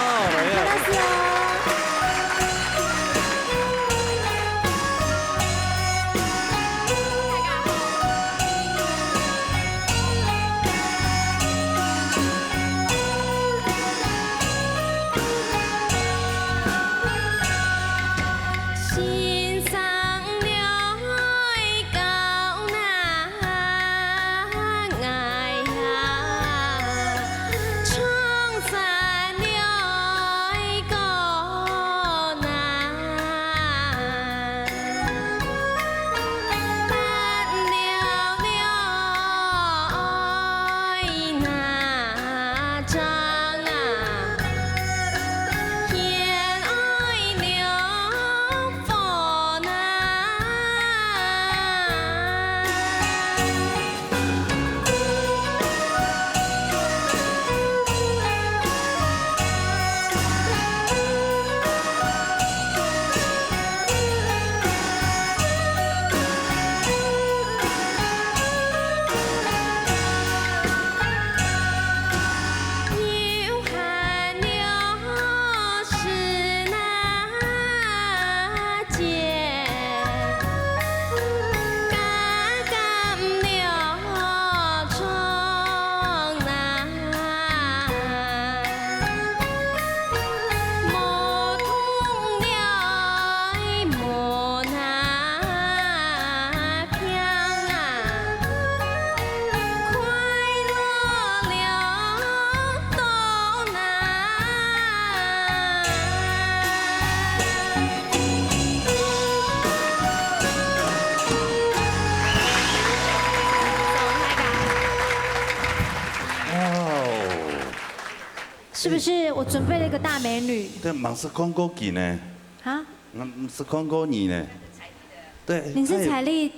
是不是我准备了一个大美女？对，蛮是看过你呢。啊？是看过你呢。对。你是彩丽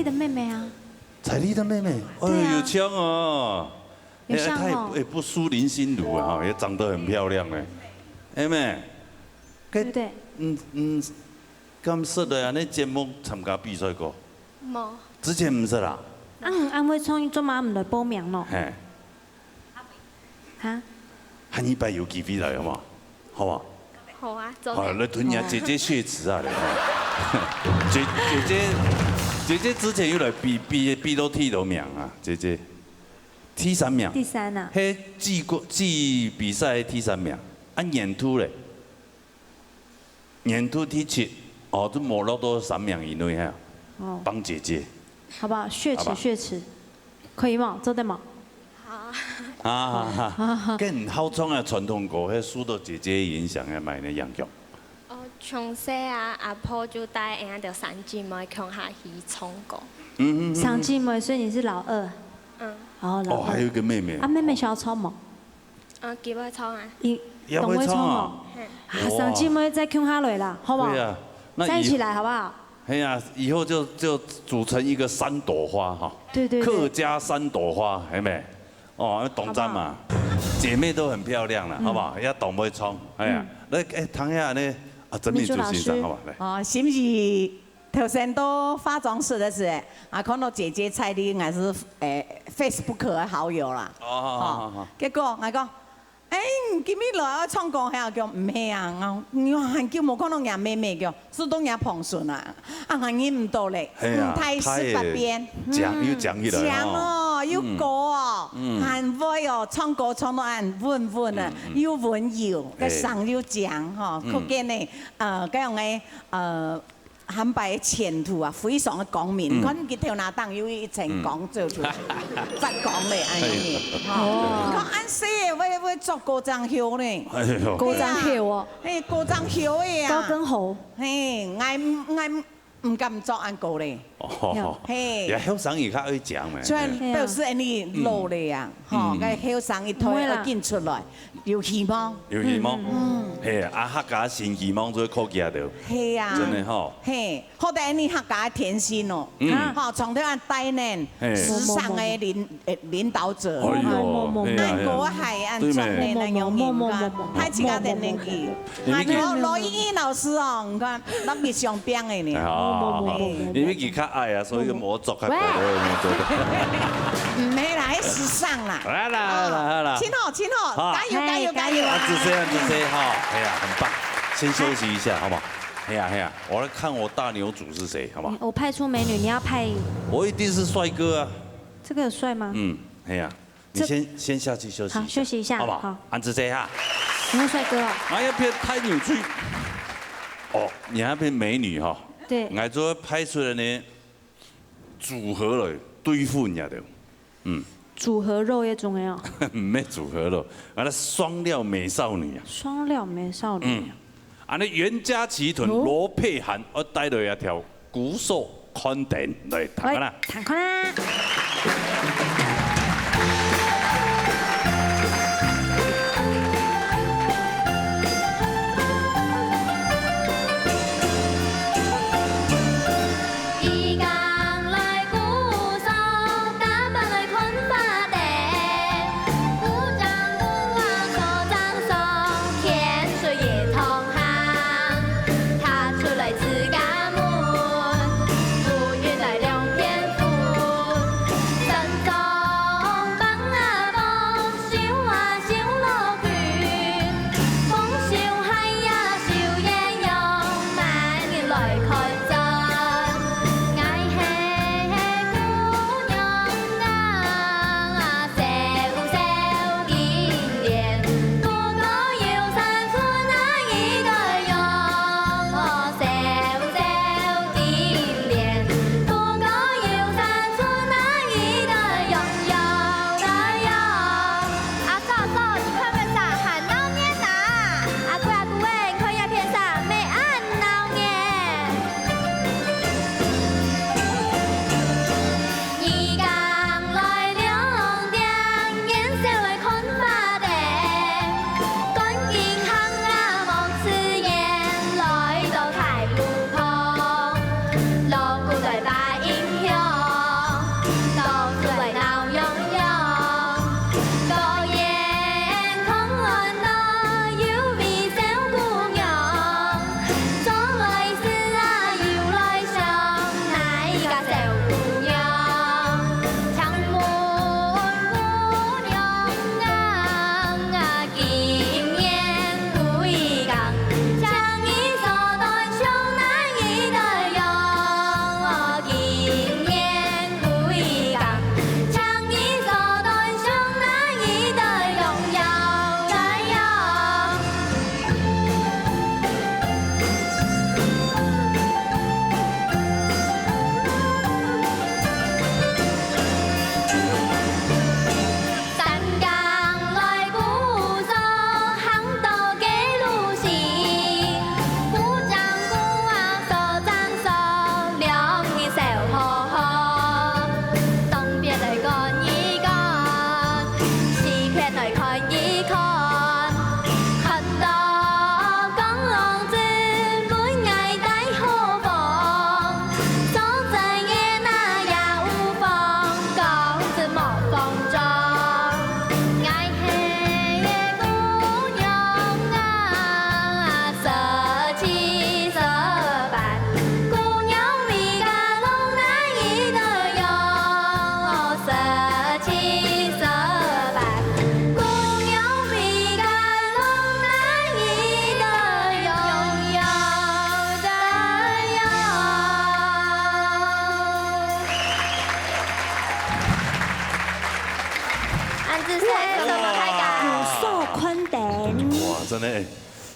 的妹妹啊？彩丽的妹妹，哎呦，有枪哦。有像哦。也不输林心如啊，也长得很漂亮哎。哎妹。对不对？咁熟的啊，你节目参加比赛过？冇。之前唔熟啦。安徽创意做嘛唔来报名咯？嘿。哈？喊一百有几笔来好吗？好吗？好啊，走。好，来吞下姐姐血池啊！姐姐之前又来比到剃头名啊，姐姐 T3名。第3啊。嘿，季比赛 T3名，演出嘞，演出 T7，哦，都摸到都3名以内哈。哦。帮姐姐。好不好？血池，可以吗？做得吗？好。啊，跟好创啊传统歌，迄受到姐姐影响的买的洋剧。从小啊，阿婆就带俺着三姊妹乡下去唱歌。3姊妹，所以你是老2。哦，还有一个妹妹。妹妹小唱吗？几位唱啊？懂会唱哦。3姊妹在乡下来啦，好不好？对啊，在一起来好不好？哎呀，以后就组成一个3朵花哈。对。客家3朵花，有没？哦，懂章嘛？姐妹都很漂亮了，好不好？要懂会唱，哎呀，那唐下呢？真命主欣赏，好吧？来。是不是头先到化妆室的时候，看到姐姐蔡丽还是Facebook 的好友啦。哦。结果我讲，今日来唱歌，遐叫唔係啊，我喊叫冇看到人妹妹叫，是都人彭順啊，喊你唔到咧，太18變。講起來。講哦，有歌哦，喊會哦，唱歌唱到很穩啊，又溫柔，個聲又強吼，可見呢，咁樣嘅喊白前途啊，非常嘅光明。可能佢跳那檔有一層光做出來，發光咧，安尼。哦。按說會做高踭鞋呢？高踭鞋喎。高踭鞋嘅啊。高跟鞋。我唔敢做按高咧。哦。嘿。也後生而家去講咩？所以表示你老咧啊，吼，個後生一推要見出來，有希望。有希望。係啊，客家新希望都靠見到。係啊。真係吼。係，好在你客家甜心哦，吼，從頭按帶呢，時尚嘅領導者。哎呦。按國係按專業那樣面噶，太自家的年紀。羅依依老師哦，你看，特別上邊嘅呢。因為佢較愛啊，所以冇作較高。唔係啦，喺時尚啦。來啦，親好，加油！子 C 哈，哎呀，很棒。先休息一下，好不好？哎呀，我來看我大牛組是誰，好不好？我派出美女，你要派。我一定是帥哥啊。這個有帥嗎？哎呀，你先下去休息。好，休息一下，好不好？安子 C 哈。你是帥哥啊？哎呀，別太扭曲。哦，你那邊美女哈。對，我做派出來呢，組合來對付人家的，組合肉嘅種樣。唔係組合肉，啊，那雙料美少女啊。雙料美少女。啊，那袁家琪團羅佩涵，我帶來一條鼓手康定來彈啦。彈看啦。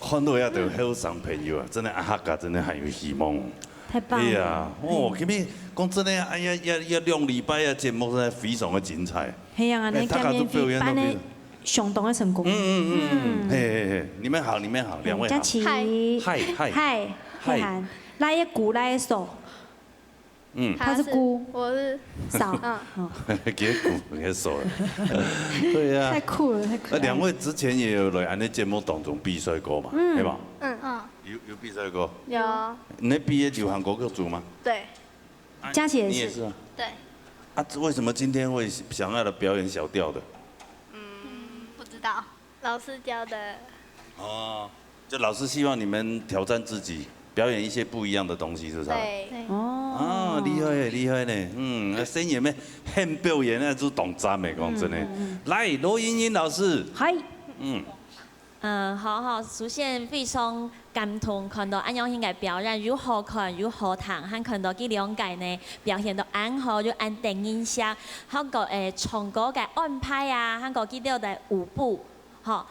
看到遐就好送朋友啊，真的客家真的很有希望。太棒了！哎呀，哦，今日讲真的，哎呀，要2礼拜啊，节目真的非常的精彩。嘿呀，那今年比班的相当的成功。嘿，你们好，两位好。佳琪，嗨，来一鼓，来一手。他是姑，我是嫂。给鼓，给手。对呀。太酷了，太可爱了。2位之前也有来安尼节目当中比赛过嘛，对吧？有比赛过。有。你毕业就韩国歌组吗？对。佳琪也是。你也是啊。对。啊，为什么今天会想要来表演小调的？不知道，老师教的。哦，就老师希望你们挑战自己。表演一些不一样的东西，是不是？对。哦，厉害呢，声演咩很表演啊，做动作的，讲真的。来，罗茵茵老师。嗨。好，首先非常感动，看到安阳兴嘅表演如何看如何谈，还看到佢2屆呢表现到安好，就安定印象，香港唱歌嘅安排啊，香港佢哋嘅舞步。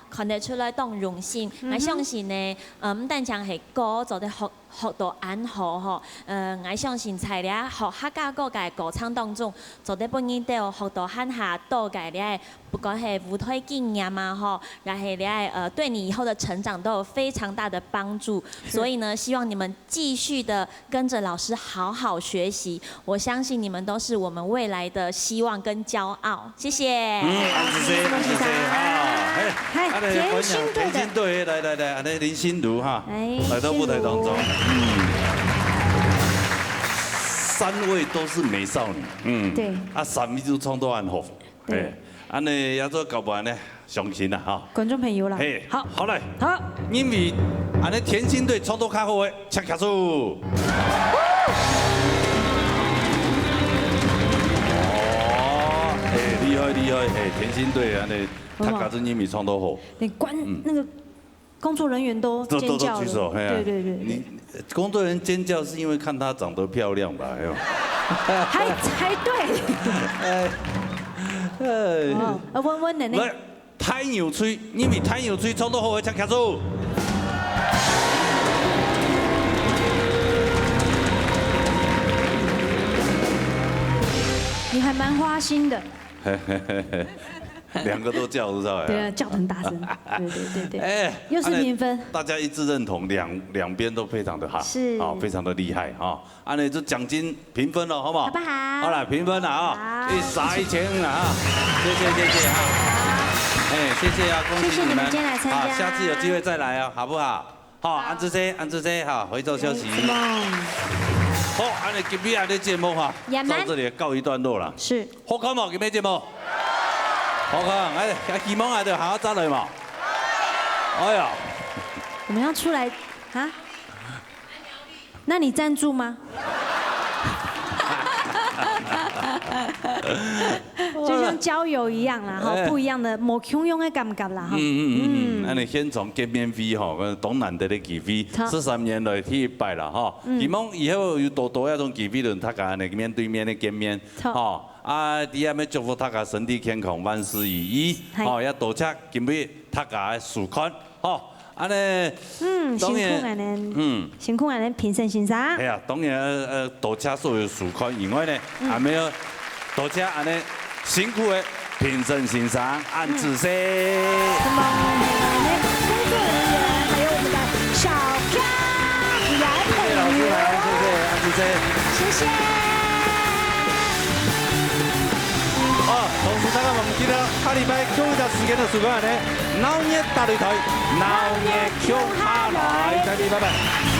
看得出來當榮幸，我相信呢，唔單淨係歌，就得學到安好我相信在咧學客家歌嘅歌唱當中，就得本身都有學到很下多嘅咧，不管係舞台經驗啊，然後咧對你以後的成長都有非常大的幫助。所以呢，希望你們繼續的跟着老師好好學習，我相信你們都是我們未來的希望跟驕傲。謝謝。田心隊，來，安尼林心如哈，來到舞台當中，3位都是美少女，對3位就唱到安好，對，安尼也做搞不完呢，相信啦哈。觀眾朋友啦，好來，因為安尼田心隊唱到較好嘅，請卡數。厲害，田心隊安尼。他家真英米唱都好，连那个工作人员都尖叫了，举手，对。你工作人员尖叫是因为看她长得漂亮吧？还对。温的呢？来，太牛吹，因为太牛吹唱到好，请卡住。你还蛮花心的。 2个都叫，知道吗？对啊，叫很大声。对。哎，又是评分，大家一致认同，两边都非常的好，是，非常的厉害哈。安尼就奖金评分了，好不好？好不好？好了，评分了啊，1000了啊，谢谢哈。谢谢啊，恭喜你们今天来参加，下次有机会再来啊，好不好？好，安志C，好，回座休息。好，安尼今日的节目哈，到这里告一段落了。是。好看冇？今日节目？ 好看，希望就好好走来嘛。哎呀，我们要出来啊？那你赞助吗？就像交友一样啦，不一样的，冇相用的感觉啦，安尼现场见面会吼，东南的机会，13年来第一摆啦哈。希望以后有多那种机会，轮大家安尼面对面的见面，第下要祝福大家身体健康，万事如意。也多谢今日大家的收看，安尼，辛苦安尼评审欣赏。系啊，当然多谢所有收看，另外呢，还没有多谢安尼辛苦的评审欣赏，安志C。工作人员还有我们的小飘来谢谢老师来，谢谢安志C。谢谢。 同时，大家忘记了下禮拜休假時間的時間呢，鬧熱大擂台，鬧熱強下來，再見，拜拜。